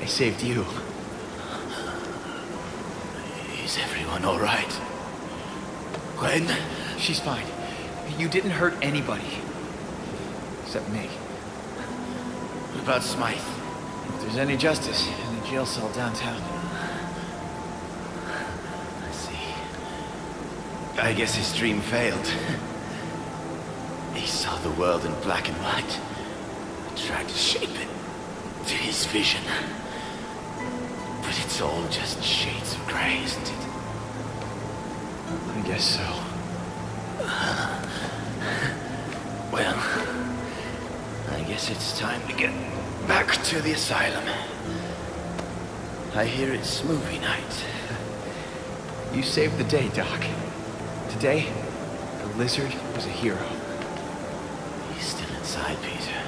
Saved you. Is everyone all right? Gwen? She's fine. You didn't hurt anybody. Except me. What about Smythe? If there's any justice in the jail cell downtown. I see. I guess his dream failed. He saw the world in black and white. Tried to shape it to his vision. But it's all just shades of grey, isn't it? I guess so. Well, I guess it's time to get back to the asylum. I hear it's movie night. You saved the day, Doc. Today, the lizard was a hero. He's still inside, Peter.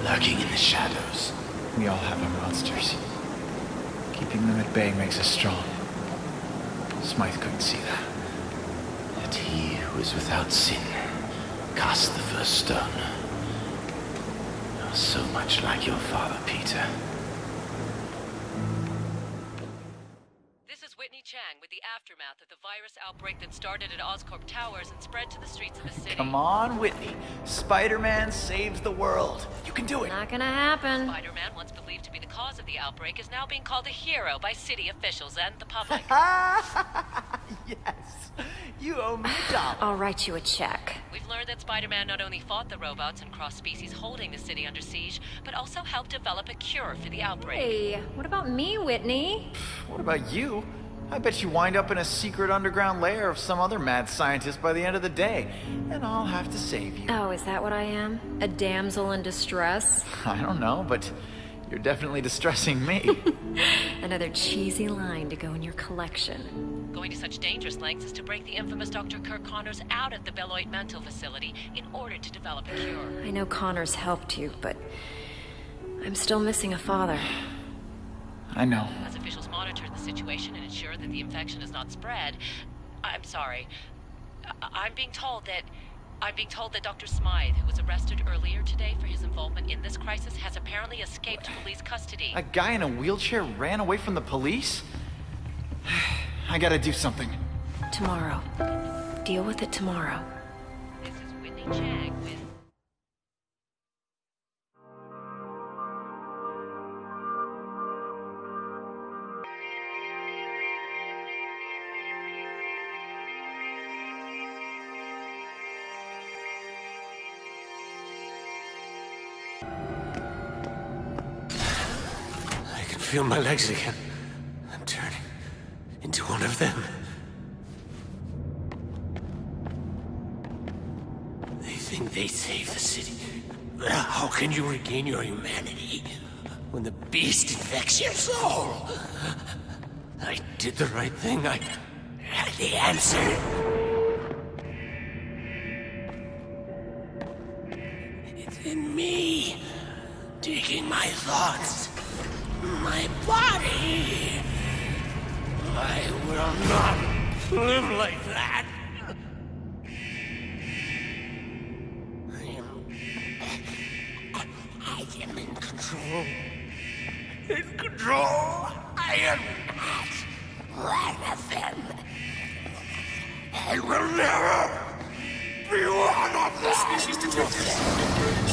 Lurking in the shadows. We all have our monsters. Keeping them at bay makes us strong. Smythe couldn't see that. That he who is without sin cast the first stone. You're so much like your father, Peter. This is Whitney Chang with the aftermath of the virus outbreak that started at Oscorp Towers and spread to the streets of the city. Come on, Whitney. Spider-Man saves the world. You can do it. Not gonna happen. Spider-Man, once believed to be the cause of the outbreak, is now being called a hero by city officials and the public. Yes. You owe me a dollar. I'll write you a check. We've learned that Spider-Man not only fought the robots and cross-species holding the city under siege, but also helped develop a cure for the outbreak. Hey, what about me, Whitney? What about you? I bet you wind up in a secret underground lair of some other mad scientist by the end of the day, and I'll have to save you. Oh, is that what I am? A damsel in distress? I don't know, but you're definitely distressing me. Another cheesy line to go in your collection. Going to such dangerous lengths as to break the infamous Dr. Kirk Connors out of the Beloit mental facility in order to develop a cure. I know Connors helped you, but I'm still missing a father. I know. As officials monitor the situation and ensure that the infection is not spread, I'm sorry. I'm being told that Dr. Smythe, who was arrested earlier today for his involvement in this crisis, has apparently escaped police custody. A guy in a wheelchair ran away from the police? I gotta do something. Tomorrow. Deal with it tomorrow. This is Whitney Chang with... I can feel my legs again. I'm turning into one of them. They think they saved the city. How can you regain your humanity when the beast infects your soul? I did the right thing. I had the answer. It's in me, taking my thoughts, my body. I will not live like that. I am in control. In control. I am not one of them. I will never be one of them. Species detected.